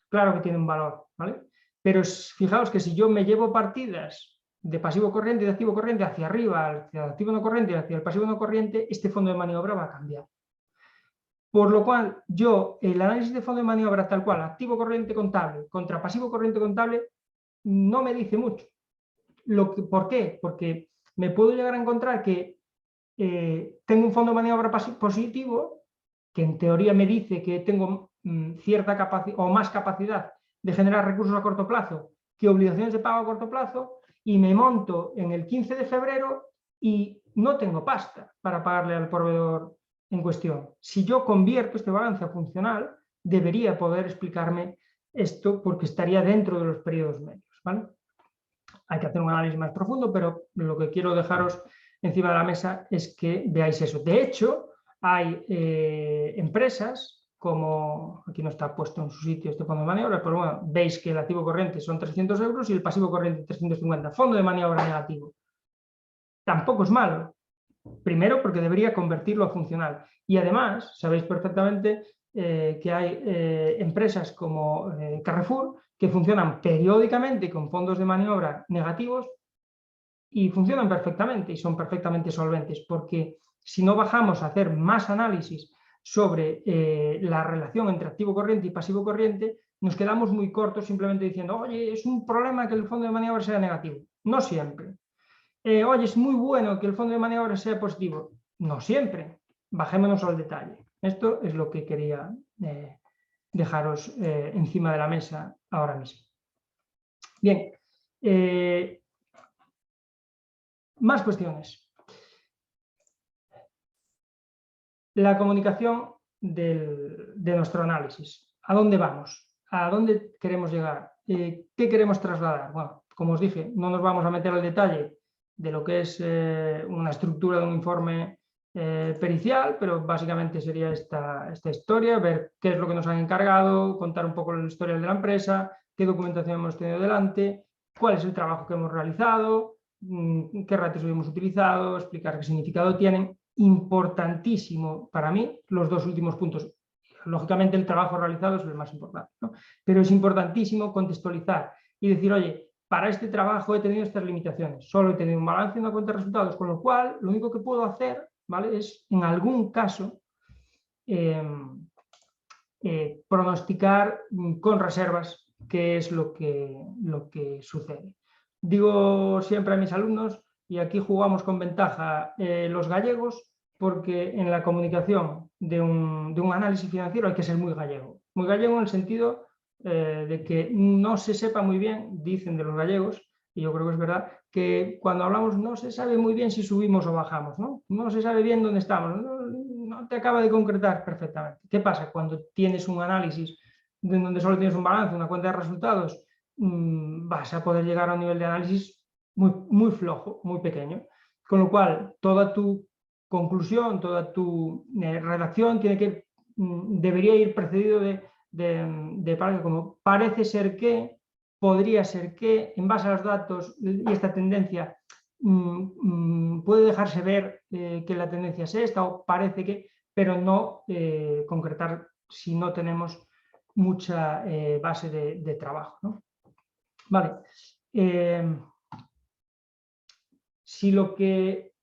claro que tiene un valor, ¿vale? Pero fijaos que si yo me llevo partidas de pasivo corriente y de activo corriente hacia arriba, hacia el activo no corriente y hacia el pasivo no corriente, este fondo de maniobra va a cambiar. Por lo cual, yo, el análisis de fondo de maniobra tal cual, activo corriente contable contra pasivo corriente contable, no me dice mucho. ¿Por qué? Porque me puedo llegar a encontrar que tengo un fondo de maniobra positivo, que en teoría me dice que tengo cierta capacidad o más capacidad de generar recursos a corto plazo que obligaciones de pago a corto plazo, y me monto en el 15 de febrero y no tengo pasta para pagarle al proveedor en cuestión. Si yo convierto este balance a funcional, debería poder explicarme esto porque estaría dentro de los periodos medios, ¿vale? Hay que hacer un análisis más profundo, pero lo que quiero dejaros encima de la mesa es que veáis eso. De hecho, hay empresas como, aquí no está puesto en su sitio este fondo de maniobra, pero bueno, veis que el activo corriente son 300 euros y el pasivo corriente 350. Fondo de maniobra negativo. Tampoco es malo. Primero, porque debería convertirlo a funcional. Y además, sabéis perfectamente que hay empresas como Carrefour que funcionan periódicamente con fondos de maniobra negativos y funcionan perfectamente y son perfectamente solventes, porque si no bajamos a hacer más análisis sobre la relación entre activo corriente y pasivo corriente, nos quedamos muy cortos simplemente diciendo, oye, es un problema que el fondo de maniobra sea negativo. No siempre. Oye, es muy bueno que el fondo de maniobra sea positivo. No siempre. Bajémonos al detalle. Esto es lo que quería dejaros encima de la mesa ahora mismo. Bien, Más cuestiones. La comunicación de nuestro análisis. ¿A dónde vamos? ¿A dónde queremos llegar? ¿Qué queremos trasladar? Bueno, como os dije, no nos vamos a meter al detalle de lo que es una estructura de un informe pericial, pero básicamente sería esta historia, ver qué es lo que nos han encargado, contar un poco la historia de la empresa, qué documentación hemos tenido delante, cuál es el trabajo que hemos realizado, qué ratios hemos utilizado, explicar qué significado tienen. Importantísimo para mí los dos últimos puntos. Lógicamente el trabajo realizado es el más importante, ¿no? Pero es importantísimo contextualizar y decir, oye, para este trabajo he tenido estas limitaciones, solo he tenido un balance y una cuenta de resultados, con lo cual lo único que puedo hacer, ¿vale?, es en algún caso pronosticar con reservas qué es lo que sucede. Digo siempre a mis alumnos, y aquí jugamos con ventaja los gallegos, porque en la comunicación de un análisis financiero hay que ser muy gallego en el sentido de que no se sepa muy bien, dicen de los gallegos, y yo creo que es verdad, que cuando hablamos no se sabe muy bien si subimos o bajamos, no se sabe bien dónde estamos, no te acaba de concretar perfectamente. ¿Qué pasa? Cuando tienes un análisis donde solo tienes un balance, una cuenta de resultados, vas a poder llegar a un nivel de análisis muy, muy flojo, muy pequeño, con lo cual toda tu conclusión, toda tu redacción debería ir precedido de palabras como parece ser que, podría ser que, en base a los datos y esta tendencia puede dejarse ver que la tendencia es esta o parece que, pero no concretar si no tenemos mucha base de trabajo, ¿no? Vale. Si lo que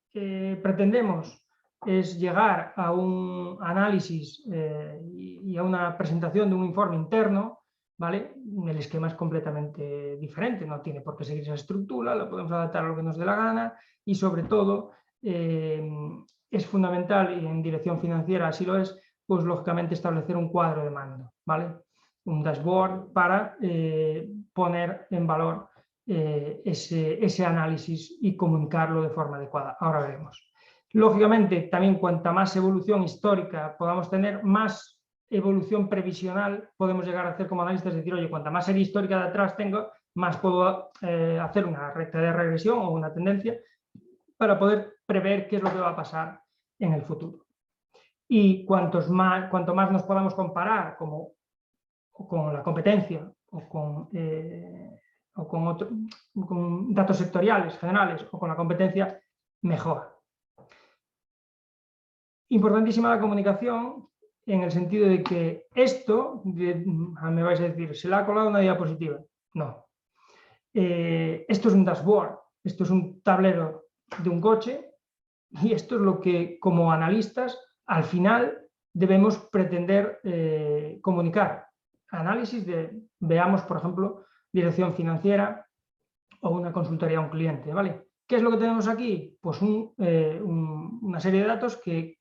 pretendemos es llegar a un análisis y a una presentación de un informe interno, ¿vale?, el esquema es completamente diferente, no tiene por qué seguir esa estructura, lo podemos adaptar a lo que nos dé la gana y sobre todo es fundamental, y en dirección financiera así lo es, pues lógicamente establecer un cuadro de mando, ¿vale?, un dashboard para poner en valor ese análisis y comunicarlo de forma adecuada. Ahora veremos. Lógicamente, también cuanta más evolución histórica podamos tener, más evolución previsional podemos llegar a hacer como analistas, es decir, oye, cuanta más serie histórica de atrás tengo, más puedo hacer una recta de regresión o una tendencia para poder prever qué es lo que va a pasar en el futuro. Y cuanto más nos podamos comparar con la competencia o con datos sectoriales generales o con la competencia, mejor. Importantísima la comunicación en el sentido de que esto, me vais a decir, ¿se le ha colado una diapositiva? No. Esto es un dashboard, esto es un tablero de un coche y esto es lo que como analistas al final debemos pretender comunicar. Análisis veamos, por ejemplo, dirección financiera o una consultoría a un cliente, ¿vale? ¿Qué es lo que tenemos aquí? Pues una serie de datos que,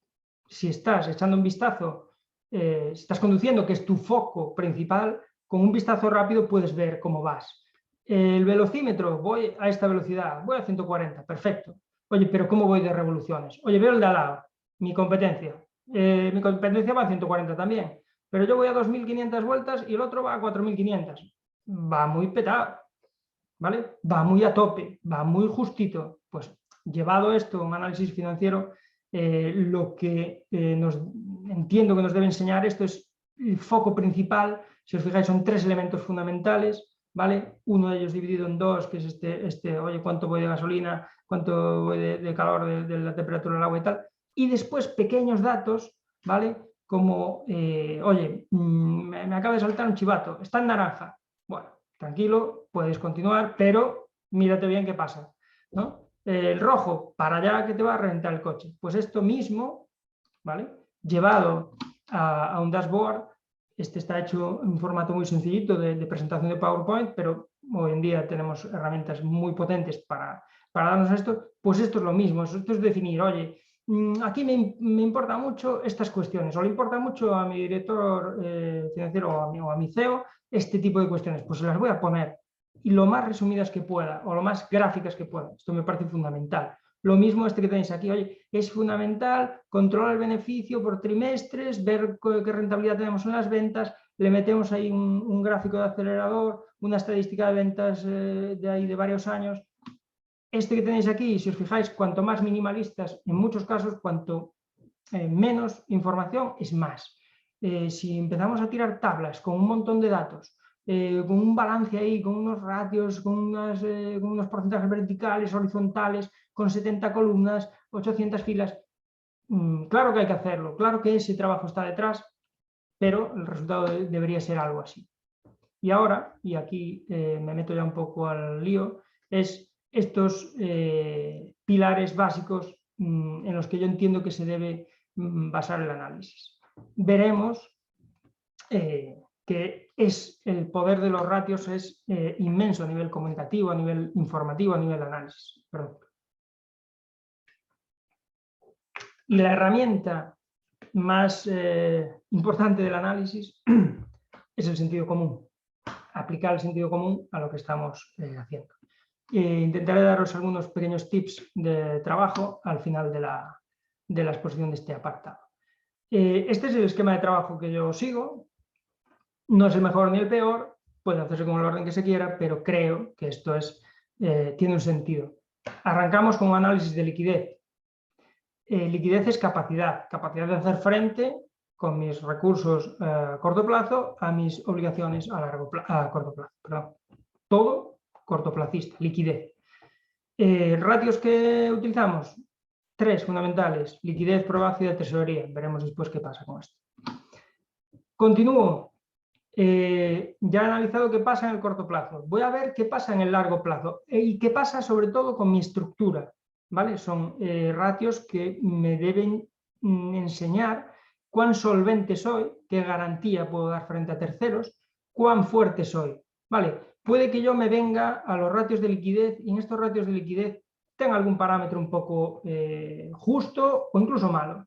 si estás echando un vistazo, si estás conduciendo, que es tu foco principal, con un vistazo rápido puedes ver cómo vas. El velocímetro, voy a esta velocidad, voy a 140, perfecto. Oye, pero ¿cómo voy de revoluciones? Oye, veo el de al lado, mi competencia va a 140 también, pero yo voy a 2.500 vueltas y el otro va a 4.500. Va muy petado, ¿vale? Va muy a tope, va muy justito. Pues llevado esto a un análisis financiero, lo que entiendo que nos debe enseñar esto es el foco principal. Si os fijáis, son 3 elementos fundamentales, ¿vale? Uno de ellos dividido en 2, que es oye, ¿cuánto voy de gasolina? ¿Cuánto voy de calor, de la temperatura del agua y tal? Y después pequeños datos, ¿vale? Como, oye, me acaba de saltar un chivato, está en naranja. Bueno, tranquilo, puedes continuar, pero mírate bien qué pasa, ¿no? El rojo, para allá que te va a reventar el coche. Pues esto mismo, ¿vale?, llevado a un dashboard. Este está hecho en un formato muy sencillito de presentación de PowerPoint, pero hoy en día tenemos herramientas muy potentes para darnos esto. Pues esto es lo mismo, esto es definir, oye, aquí me importan mucho estas cuestiones, o le importa mucho a mi director financiero o a mi CEO este tipo de cuestiones, pues se las voy a poner y lo más resumidas que pueda, o lo más gráficas que pueda. Esto me parece fundamental. Lo mismo que tenéis aquí, oye, es fundamental controlar el beneficio por trimestres, ver qué rentabilidad tenemos en las ventas, le metemos ahí un gráfico de acelerador, una estadística de ventas de varios años. Este que tenéis aquí, si os fijáis, cuanto más minimalistas, en muchos casos, cuanto menos información es más. Si empezamos a tirar tablas con un montón de datos, con un balance ahí, con unos ratios, con unos porcentajes verticales, horizontales, con 70 columnas, 800 filas, claro que hay que hacerlo, claro que ese trabajo está detrás, pero el resultado debería ser algo así. Y ahora, y aquí me meto ya un poco al lío, es estos pilares básicos en los que yo entiendo que se debe basar el análisis. Veremos que el poder de los ratios es inmenso a nivel comunicativo, a nivel informativo, a nivel análisis. Perdón. Y la herramienta más importante del análisis es el sentido común. Aplicar el sentido común a lo que estamos haciendo. Intentaré daros algunos pequeños tips de trabajo al final de la exposición de este apartado. Este es el esquema de trabajo que yo sigo. No es el mejor ni el peor, puede hacerse con el orden que se quiera, pero creo que esto tiene un sentido. Arrancamos con un análisis de liquidez. Liquidez es capacidad de hacer frente con mis recursos a corto plazo a mis obligaciones a corto plazo. Perdón. Todo cortoplacista, liquidez. Ratios que utilizamos, 3 fundamentales: liquidez, probabilidad, tesorería. Veremos después qué pasa con esto. Continúo. Ya he analizado qué pasa en el corto plazo. Voy a ver qué pasa en el largo plazo y qué pasa sobre todo con mi estructura. ¿Vale? Son ratios que me deben enseñar cuán solvente soy, qué garantía puedo dar frente a terceros, cuán fuerte soy. ¿Vale? Puede que yo me venga a los ratios de liquidez y en estos ratios de liquidez tenga algún parámetro un poco justo o incluso malo.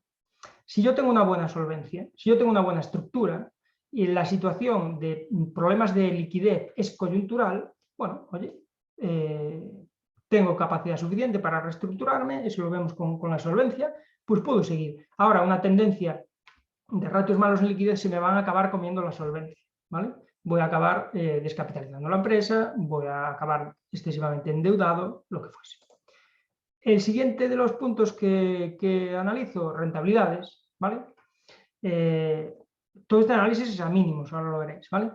Si yo tengo una buena solvencia, si yo tengo una buena estructura y la situación de problemas de liquidez es coyuntural, bueno, oye, tengo capacidad suficiente para reestructurarme, eso lo vemos con la solvencia, pues puedo seguir. Ahora, una tendencia de ratios malos en liquidez se me van a acabar comiendo la solvencia, ¿vale? Voy a acabar descapitalizando la empresa, voy a acabar excesivamente endeudado, lo que fuese. El siguiente de los puntos que analizo, rentabilidades, ¿vale? Todo este análisis es a mínimos, ahora lo veréis, ¿vale?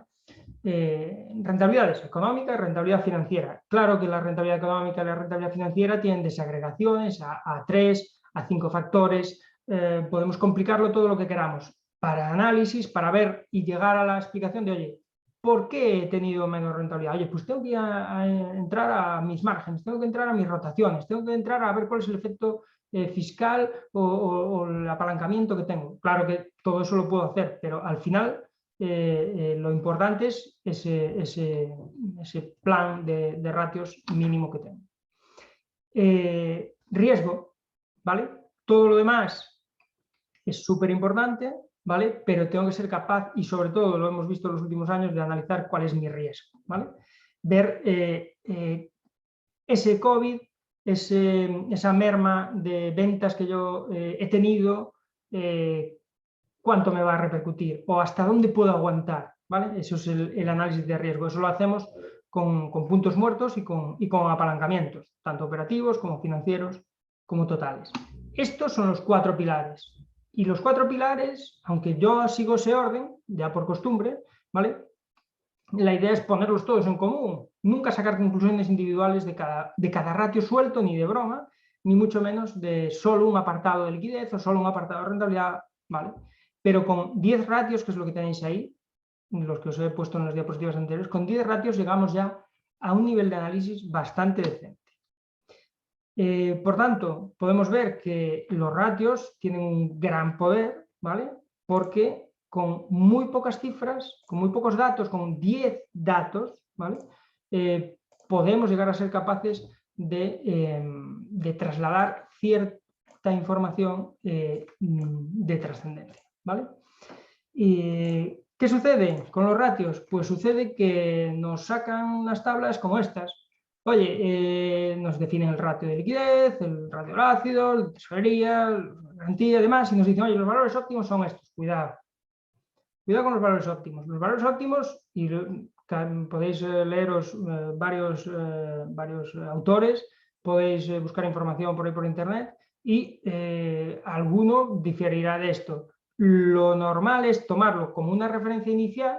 Rentabilidades económicas, rentabilidad financiera. Claro que la rentabilidad económica y la rentabilidad financiera tienen desagregaciones a 3, a 5 factores. Podemos complicarlo todo lo que queramos. Para análisis, para ver y llegar a la explicación de, oye, ¿por qué he tenido menos rentabilidad? Oye, pues tengo que entrar a mis márgenes, tengo que entrar a mis rotaciones, tengo que entrar a ver cuál es el efecto fiscal o el apalancamiento que tengo. Claro que todo eso lo puedo hacer, pero al final lo importante es ese plan de ratios mínimo que tengo. Riesgo, ¿vale? Todo lo demás es súper importante, ¿vale? Pero tengo que ser capaz, y sobre todo lo hemos visto en los últimos años, de analizar cuál es mi riesgo, ¿vale? Ver ese COVID, esa merma de ventas que yo he tenido, cuánto me va a repercutir o hasta dónde puedo aguantar, ¿vale? Eso es el análisis de riesgo. Eso lo hacemos con puntos muertos y con apalancamientos, tanto operativos como financieros, como totales. Estos son los 4 pilares. Y los 4 pilares, aunque yo sigo ese orden, ya por costumbre, ¿vale? La idea es ponerlos todos en común, nunca sacar conclusiones individuales de cada ratio suelto, ni de broma, ni mucho menos de solo un apartado de liquidez o solo un apartado de rentabilidad, ¿vale? Pero con 10 ratios, que es lo que tenéis ahí, los que os he puesto en las diapositivas anteriores, con 10 ratios llegamos ya a un nivel de análisis bastante decente. Por tanto, podemos ver que los ratios tienen un gran poder, ¿vale? Porque con muy pocas cifras, con muy pocos datos, con 10 datos, ¿vale? Podemos llegar a ser capaces de trasladar cierta información de trascendencia, ¿vale? ¿Qué ¿Qué sucede con los ratios? Pues sucede que nos sacan unas tablas como estas. Oye, nos definen el ratio de liquidez, el ratio del ácido, el de tesorería, la garantía y demás, y nos dicen, oye, los valores óptimos son estos, cuidado. Cuidado con los valores óptimos. Los valores óptimos, y podéis leeros varios autores, podéis buscar información por ahí por internet, y alguno diferirá de esto. Lo normal es tomarlo como una referencia inicial,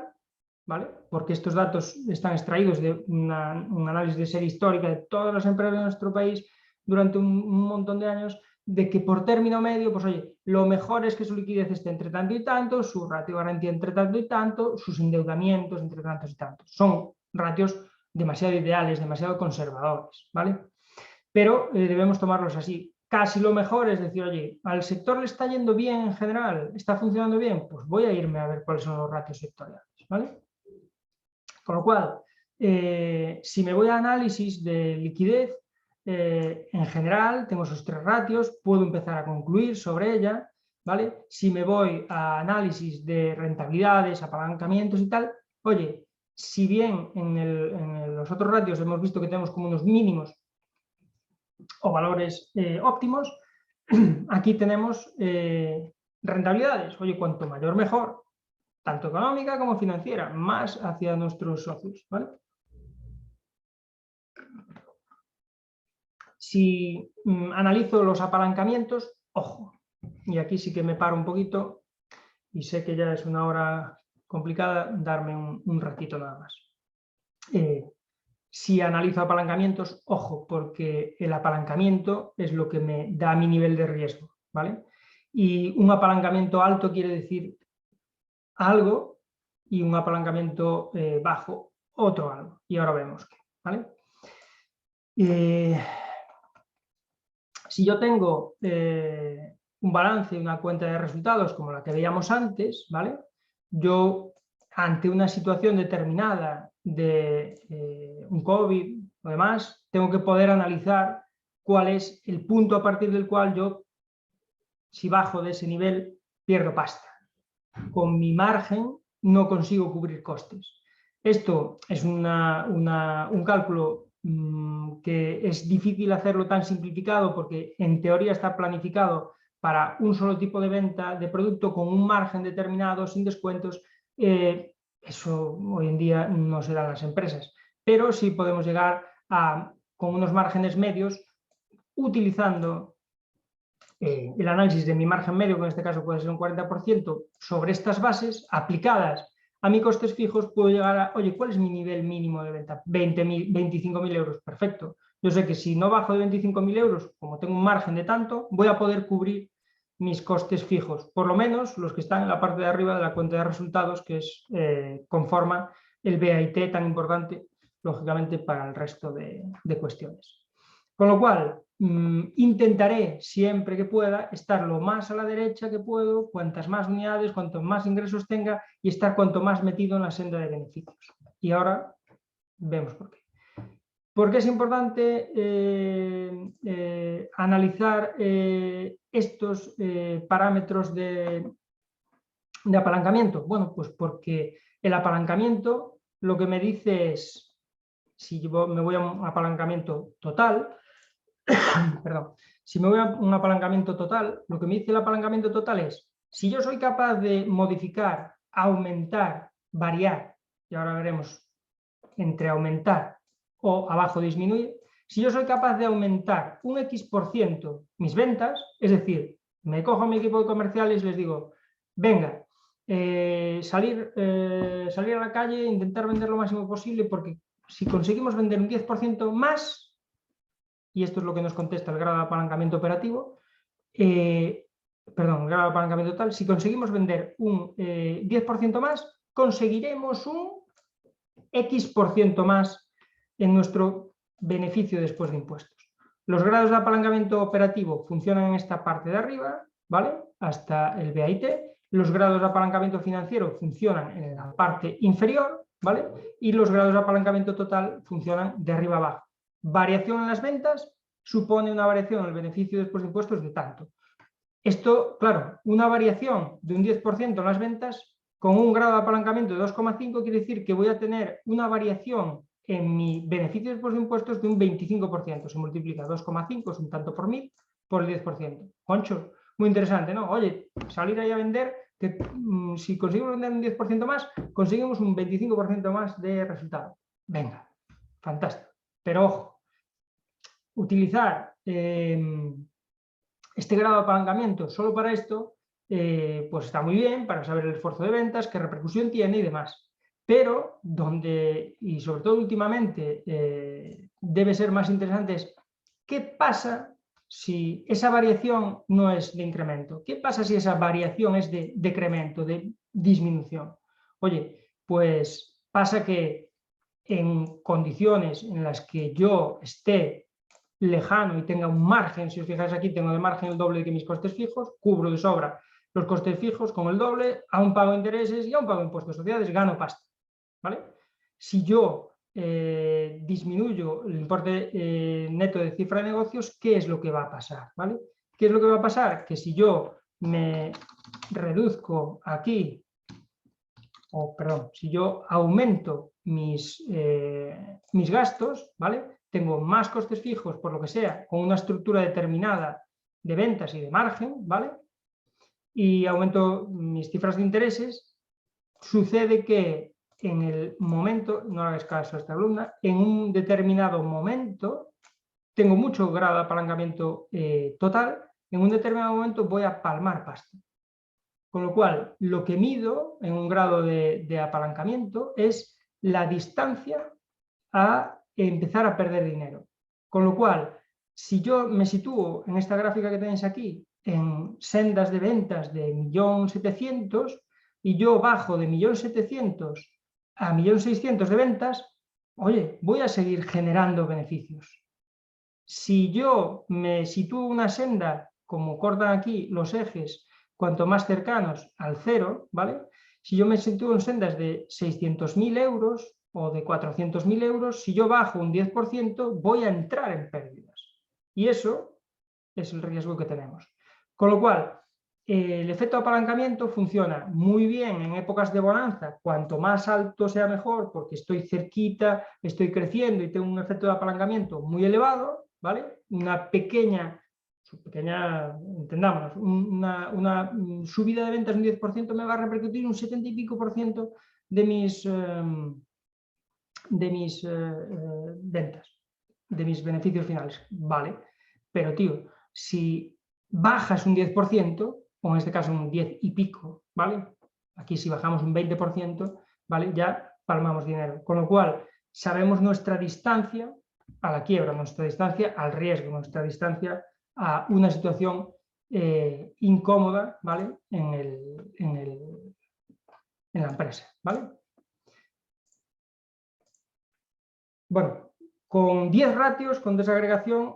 ¿vale? Porque estos datos están extraídos de un análisis de serie histórica de todas las empresas de nuestro país durante un montón de años, de que por término medio, pues oye, lo mejor es que su liquidez esté entre tanto y tanto, su ratio de garantía entre tanto y tanto, sus endeudamientos entre tantos y tantos. Son ratios demasiado ideales, demasiado conservadores, ¿vale? Pero debemos tomarlos así. Casi lo mejor es decir, oye, al sector le está yendo bien en general, está funcionando bien, pues voy a irme a ver cuáles son los ratios sectoriales, ¿vale? Con lo cual, si me voy a análisis de liquidez, en general tengo esos tres ratios, puedo empezar a concluir sobre ella, ¿vale? Si me voy a análisis de rentabilidades, apalancamientos y tal, oye, si bien en los otros ratios hemos visto que tenemos como unos mínimos o valores óptimos, aquí tenemos rentabilidades. Oye, cuanto mayor mejor, tanto económica como financiera, más hacia nuestros socios, ¿vale? Si analizo los apalancamientos, ojo, y aquí sí que me paro un poquito, y sé que ya es una hora complicada, darme un ratito nada más. Si analizo apalancamientos, ojo, porque el apalancamiento es lo que me da mi nivel de riesgo, ¿vale? Y un apalancamiento alto quiere decir algo, y un apalancamiento bajo, otro algo. Y ahora vemos qué, ¿vale? Si yo tengo un balance y una cuenta de resultados como la que veíamos antes, ¿vale? Yo, ante una situación determinada de un COVID o demás, tengo que poder analizar cuál es el punto a partir del cual yo, si bajo de ese nivel, pierdo pasta. Con mi margen no consigo cubrir costes. Esto es un cálculo que es difícil hacerlo tan simplificado, porque en teoría está planificado para un solo tipo de venta de producto con un margen determinado, sin descuentos. Eso hoy en día no se da en las empresas, pero sí podemos llegar con unos márgenes medios, utilizando el análisis de mi margen medio, que en este caso puede ser un 40%, sobre estas bases aplicadas a mis costes fijos, puedo llegar a, oye, ¿cuál es mi nivel mínimo de venta? 25.000 euros, perfecto. Yo sé que si no bajo de 25.000 euros, como tengo un margen de tanto, voy a poder cubrir mis costes fijos, por lo menos los que están en la parte de arriba de la cuenta de resultados, que es conforma el BAIT tan importante, lógicamente, para el resto de cuestiones. Con lo cual, intentaré siempre que pueda estar lo más a la derecha que puedo, cuantas más unidades, cuantos más ingresos tenga, y estar cuanto más metido en la senda de beneficios. Y ahora vemos por qué. ¿Por qué es importante analizar estos parámetros de apalancamiento? Bueno, pues porque el apalancamiento lo que me dice es, si me voy a un apalancamiento total, perdón, si me voy a un apalancamiento total, lo que me dice el apalancamiento total es, si yo soy capaz de modificar, aumentar, variar, y ahora veremos entre aumentar o abajo disminuir, si yo soy capaz de aumentar un X% mis ventas, es decir, me cojo a mi equipo de comerciales y les digo, venga, salir a la calle e intentar vender lo máximo posible, porque si conseguimos vender un 10% más, y esto es lo que nos contesta el grado de apalancamiento operativo, el grado de apalancamiento total, si conseguimos vender un 10% más, conseguiremos un X% más en nuestro beneficio después de impuestos. Los grados de apalancamiento operativo funcionan en esta parte de arriba, ¿vale? Hasta el BAIT. Los grados de apalancamiento financiero funcionan en la parte inferior, ¿vale? Y los grados de apalancamiento total funcionan de arriba abajo. Variación en las ventas supone una variación en el beneficio después de impuestos de tanto. Esto, claro, una variación de un 10% en las ventas con un grado de apalancamiento de 2,5 quiere decir que voy a tener una variación en mi beneficio después de impuestos de un 25%. Se multiplica 2,5, es un tanto por mil, por el 10%. Concho, muy interesante, ¿no? Oye, salir ahí a vender, que si conseguimos vender un 10% más, conseguimos un 25% más de resultado. Venga, fantástico. Pero ojo, utilizar este grado de apalancamiento solo para esto, pues está muy bien para saber el esfuerzo de ventas, qué repercusión tiene y demás. Pero donde, y sobre todo últimamente, debe ser más interesante es qué pasa si esa variación no es de incremento. ¿Qué pasa si esa variación es de decremento, de disminución? Oye, pues pasa que en condiciones en las que yo esté lejano y tenga un margen, si os fijáis aquí tengo de margen el doble que mis costes fijos, cubro de sobra los costes fijos con el doble, aún pago intereses y aún pago impuestos de sociedades, gano pasta, ¿vale? Si yo disminuyo el importe neto de cifra de negocios, ¿qué es lo que va a pasar? ¿Vale? ¿Qué es lo que va a pasar? Que si yo me reduzco aquí, o perdón, si yo aumento mis gastos, ¿vale? Tengo más costes fijos, por lo que sea, con una estructura determinada de ventas y de margen, ¿vale? Y aumento mis cifras de intereses, sucede que en el momento, no hagáis caso a esta alumna, en un determinado momento, tengo mucho grado de apalancamiento total, en un determinado momento voy a palmar pasta. Con lo cual, lo que mido en un grado de apalancamiento es la distancia a empezar a perder dinero. Con lo cual, si yo me sitúo en esta gráfica que tenéis aquí, en sendas de ventas de 1.700.000 y yo bajo de 1.700.000 a 1.600.000 de ventas, oye, voy a seguir generando beneficios. Si yo me sitúo una senda, como cortan aquí los ejes, cuanto más cercanos al cero, ¿vale? Si yo me sitúo en sendas de 600.000 euros o de 400.000 euros, si yo bajo un 10%, voy a entrar en pérdidas. Y eso es el riesgo que tenemos. Con lo cual, el efecto de apalancamiento funciona muy bien en épocas de bonanza, cuanto más alto sea mejor, porque estoy cerquita, estoy creciendo y tengo un efecto de apalancamiento muy elevado, ¿vale? Una pequeña, entendámonos, una subida de ventas de un 10% me va a repercutir un 70 y pico por ciento de mis ventas, de mis beneficios finales, ¿vale? Pero, tío, si bajas un 10%, o en este caso un 10 y pico, ¿vale? Aquí si bajamos un 20%, ¿vale? Ya palmamos dinero. Con lo cual, sabemos nuestra distancia a la quiebra, nuestra distancia al riesgo, nuestra distancia a una situación incómoda, ¿vale? En la empresa, ¿vale? Bueno, con 10 ratios, con desagregación,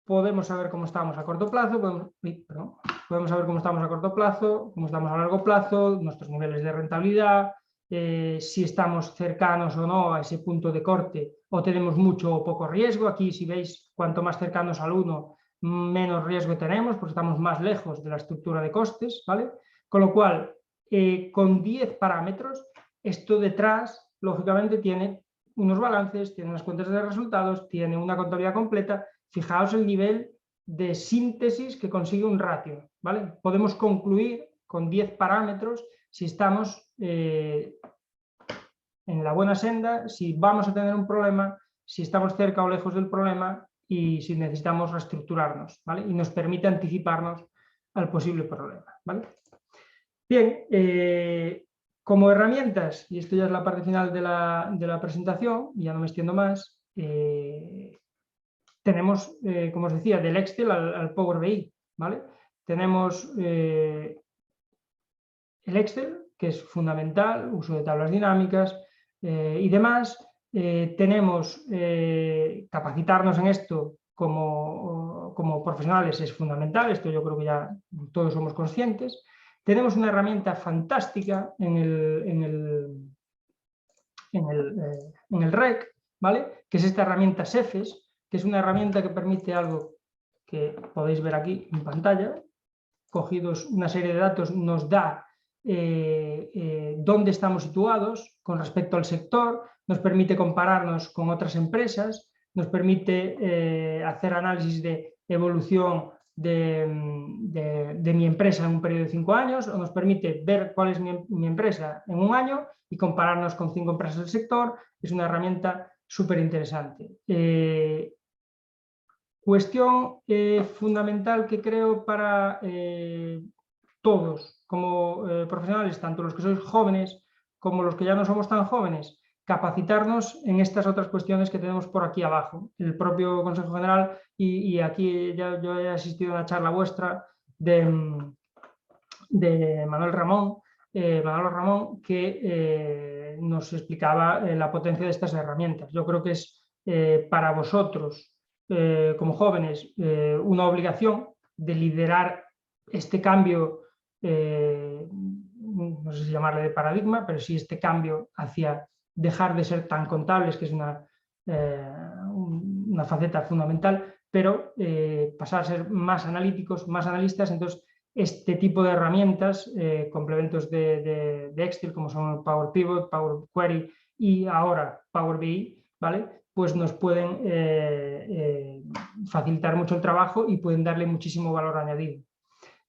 podemos saber cómo estamos a corto plazo, podemos saber cómo estamos a corto plazo, cómo estamos a largo plazo, nuestros niveles de rentabilidad, si estamos cercanos o no a ese punto de corte o tenemos mucho o poco riesgo. Aquí, si veis, cuanto más cercanos al 1, menos riesgo tenemos, porque estamos más lejos de la estructura de costes, ¿vale? Con lo cual, con 10 parámetros, esto detrás, lógicamente, tiene unos balances, tiene unas cuentas de resultados, tiene una contabilidad completa. Fijaos el nivel de síntesis que consigue un ratio, ¿vale? Podemos concluir con 10 parámetros si estamos en la buena senda, si vamos a tener un problema, si estamos cerca o lejos del problema y si necesitamos reestructurarnos, ¿vale? Y nos permite anticiparnos al posible problema, ¿vale? Bien, como herramientas, y esto ya es la parte final de la presentación, y ya no me extiendo más, tenemos, como os decía, del Excel al Power BI, ¿vale? Tenemos el Excel, que es fundamental, uso de tablas dinámicas y demás. Tenemos capacitarnos en esto como profesionales es fundamental, esto yo creo que ya todos somos conscientes. Tenemos una herramienta fantástica en el REC, ¿vale? Que es esta herramienta SEFES, que es una herramienta que permite algo que podéis ver aquí en pantalla. Cogidos una serie de datos, nos da dónde estamos situados con respecto al sector, nos permite compararnos con otras empresas, nos permite hacer análisis de evolución de mi empresa en un periodo de 5 años, o nos permite ver cuál es mi empresa en un año y compararnos con 5 empresas del sector. Es una herramienta súper interesante. Cuestión fundamental que creo para todos como profesionales, tanto los que sois jóvenes como los que ya no somos tan jóvenes, capacitarnos en estas otras cuestiones que tenemos por aquí abajo. El propio Consejo General, y aquí ya yo he asistido a una charla vuestra de Manuel Ramón, que nos explicaba la potencia de estas herramientas. Yo creo que es para vosotros, como jóvenes, una obligación de liderar este cambio, no sé si llamarle de paradigma, pero sí este cambio hacia dejar de ser tan contables, que es una faceta fundamental, pero pasar a ser más analíticos, más analistas. Entonces, este tipo de herramientas, complementos de Excel, como son Power Pivot, Power Query y ahora Power BI, ¿vale? Pues nos pueden facilitar mucho el trabajo y pueden darle muchísimo valor añadido.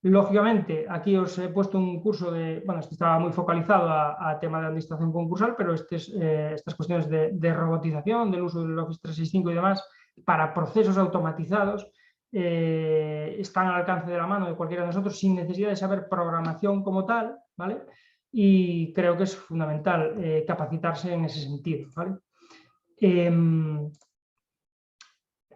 Lógicamente, aquí os he puesto un curso este estaba muy focalizado a tema de administración concursal, pero estas cuestiones de robotización, del uso del Office 365 y demás, para procesos automatizados, están al alcance de la mano de cualquiera de nosotros sin necesidad de saber programación como tal, ¿vale? Y creo que es fundamental capacitarse en ese sentido, ¿vale?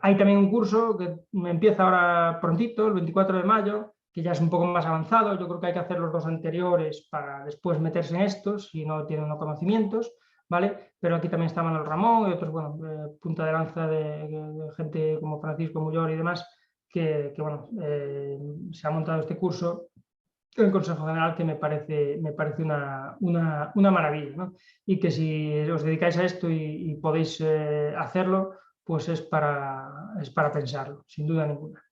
Hay también un curso que empieza ahora prontito, el 24 de mayo, que ya es un poco más avanzado. Yo creo que hay que hacer los 2 anteriores para después meterse en estos, si no tienen los conocimientos, ¿vale? Pero aquí también está Manuel Ramón y otros, punta de lanza de gente como Francisco Mullor y demás, que se ha montado este curso en Consejo General, que me parece una maravilla, ¿no? Y que si os dedicáis a esto y podéis hacerlo, pues es para pensarlo, sin duda ninguna.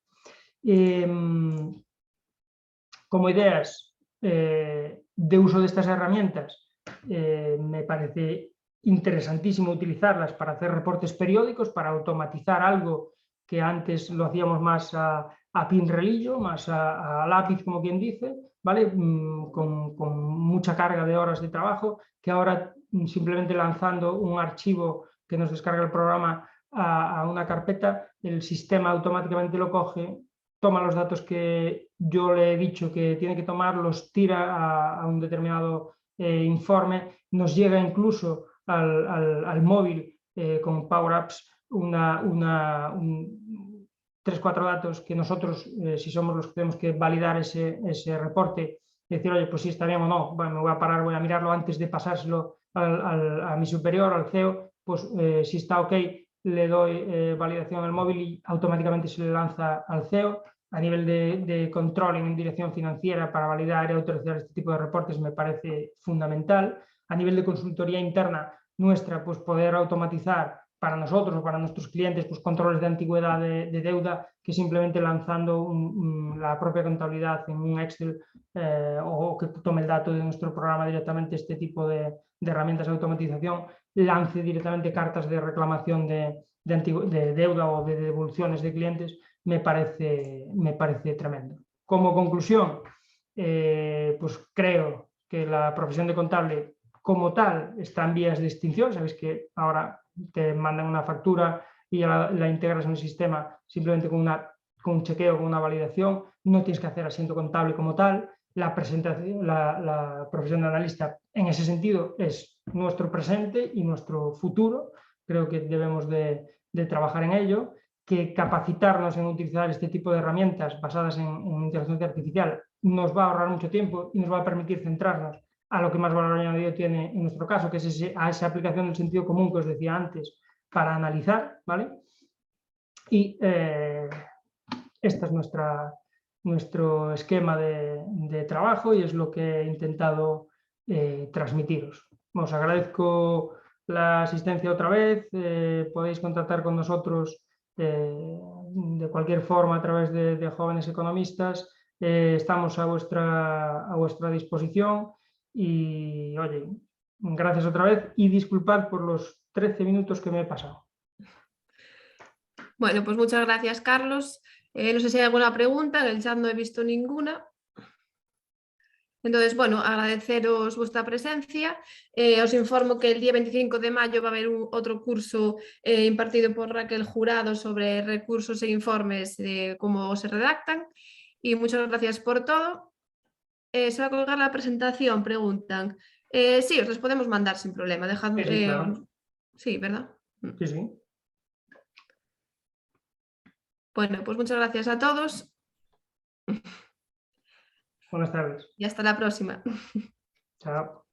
Como ideas de uso de estas herramientas, me parece interesantísimo utilizarlas para hacer reportes periódicos, para automatizar algo que antes lo hacíamos más a pinrelillo, más a lápiz, como quien dice, ¿vale? Con mucha carga de horas de trabajo, que ahora simplemente lanzando un archivo que nos descarga el programa a una carpeta, el sistema automáticamente lo coge, toma los datos que yo le he dicho que tiene que tomar, los tira a un determinado informe, nos llega incluso al móvil con Power Apps 3-4 datos que nosotros, si somos los que tenemos que validar ese reporte, decir, oye, pues si está bien o no, bueno, me voy a parar, voy a mirarlo antes de pasárselo a mi superior, al CEO, pues si está ok, le doy validación al móvil y automáticamente se le lanza al CEO. A nivel de controlling en dirección financiera para validar y autorizar este tipo de reportes me parece fundamental. A nivel de consultoría interna nuestra, pues poder automatizar para nosotros o para nuestros clientes pues controles de antigüedad de deuda, que simplemente lanzando la propia contabilidad en un Excel o que tome el dato de nuestro programa directamente, este tipo de herramientas de automatización, lance directamente cartas de reclamación de deuda o de devoluciones de clientes, me parece tremendo. Como conclusión, pues creo que la profesión de contable como tal está en vías de extinción. Sabéis que ahora te mandan una factura y ya la integras en el sistema simplemente con un chequeo, con una validación. No tienes que hacer asiento contable como tal. La profesión de analista en ese sentido es nuestro presente y nuestro futuro. Creo que debemos de trabajar en ello, que capacitarnos en utilizar este tipo de herramientas basadas en inteligencia artificial nos va a ahorrar mucho tiempo y nos va a permitir centrarnos a lo que más valor añadido tiene en nuestro caso, que es a esa aplicación del sentido común que os decía antes, para analizar, ¿vale? Y este es nuestro esquema de trabajo y es lo que he intentado transmitiros. Os agradezco la asistencia otra vez, podéis contactar con nosotros de cualquier forma a través de Jóvenes Economistas. Estamos a vuestra disposición Y oye, gracias otra vez y disculpad por los 13 minutos que me he pasado. Bueno, pues muchas gracias, Carlos. No sé si hay alguna pregunta, en el chat no he visto ninguna. Entonces, bueno, agradeceros vuestra presencia. Os informo que el día 25 de mayo va a haber otro curso impartido por Raquel Jurado sobre recursos e informes de cómo se redactan. Y muchas gracias por todo. Se va a colgar la presentación, preguntan. Sí, os los podemos mandar sin problema. Dejad, Sí, claro. sí, ¿verdad? Sí. Bueno, pues muchas gracias a todos. Buenas tardes. Y hasta la próxima. Chao.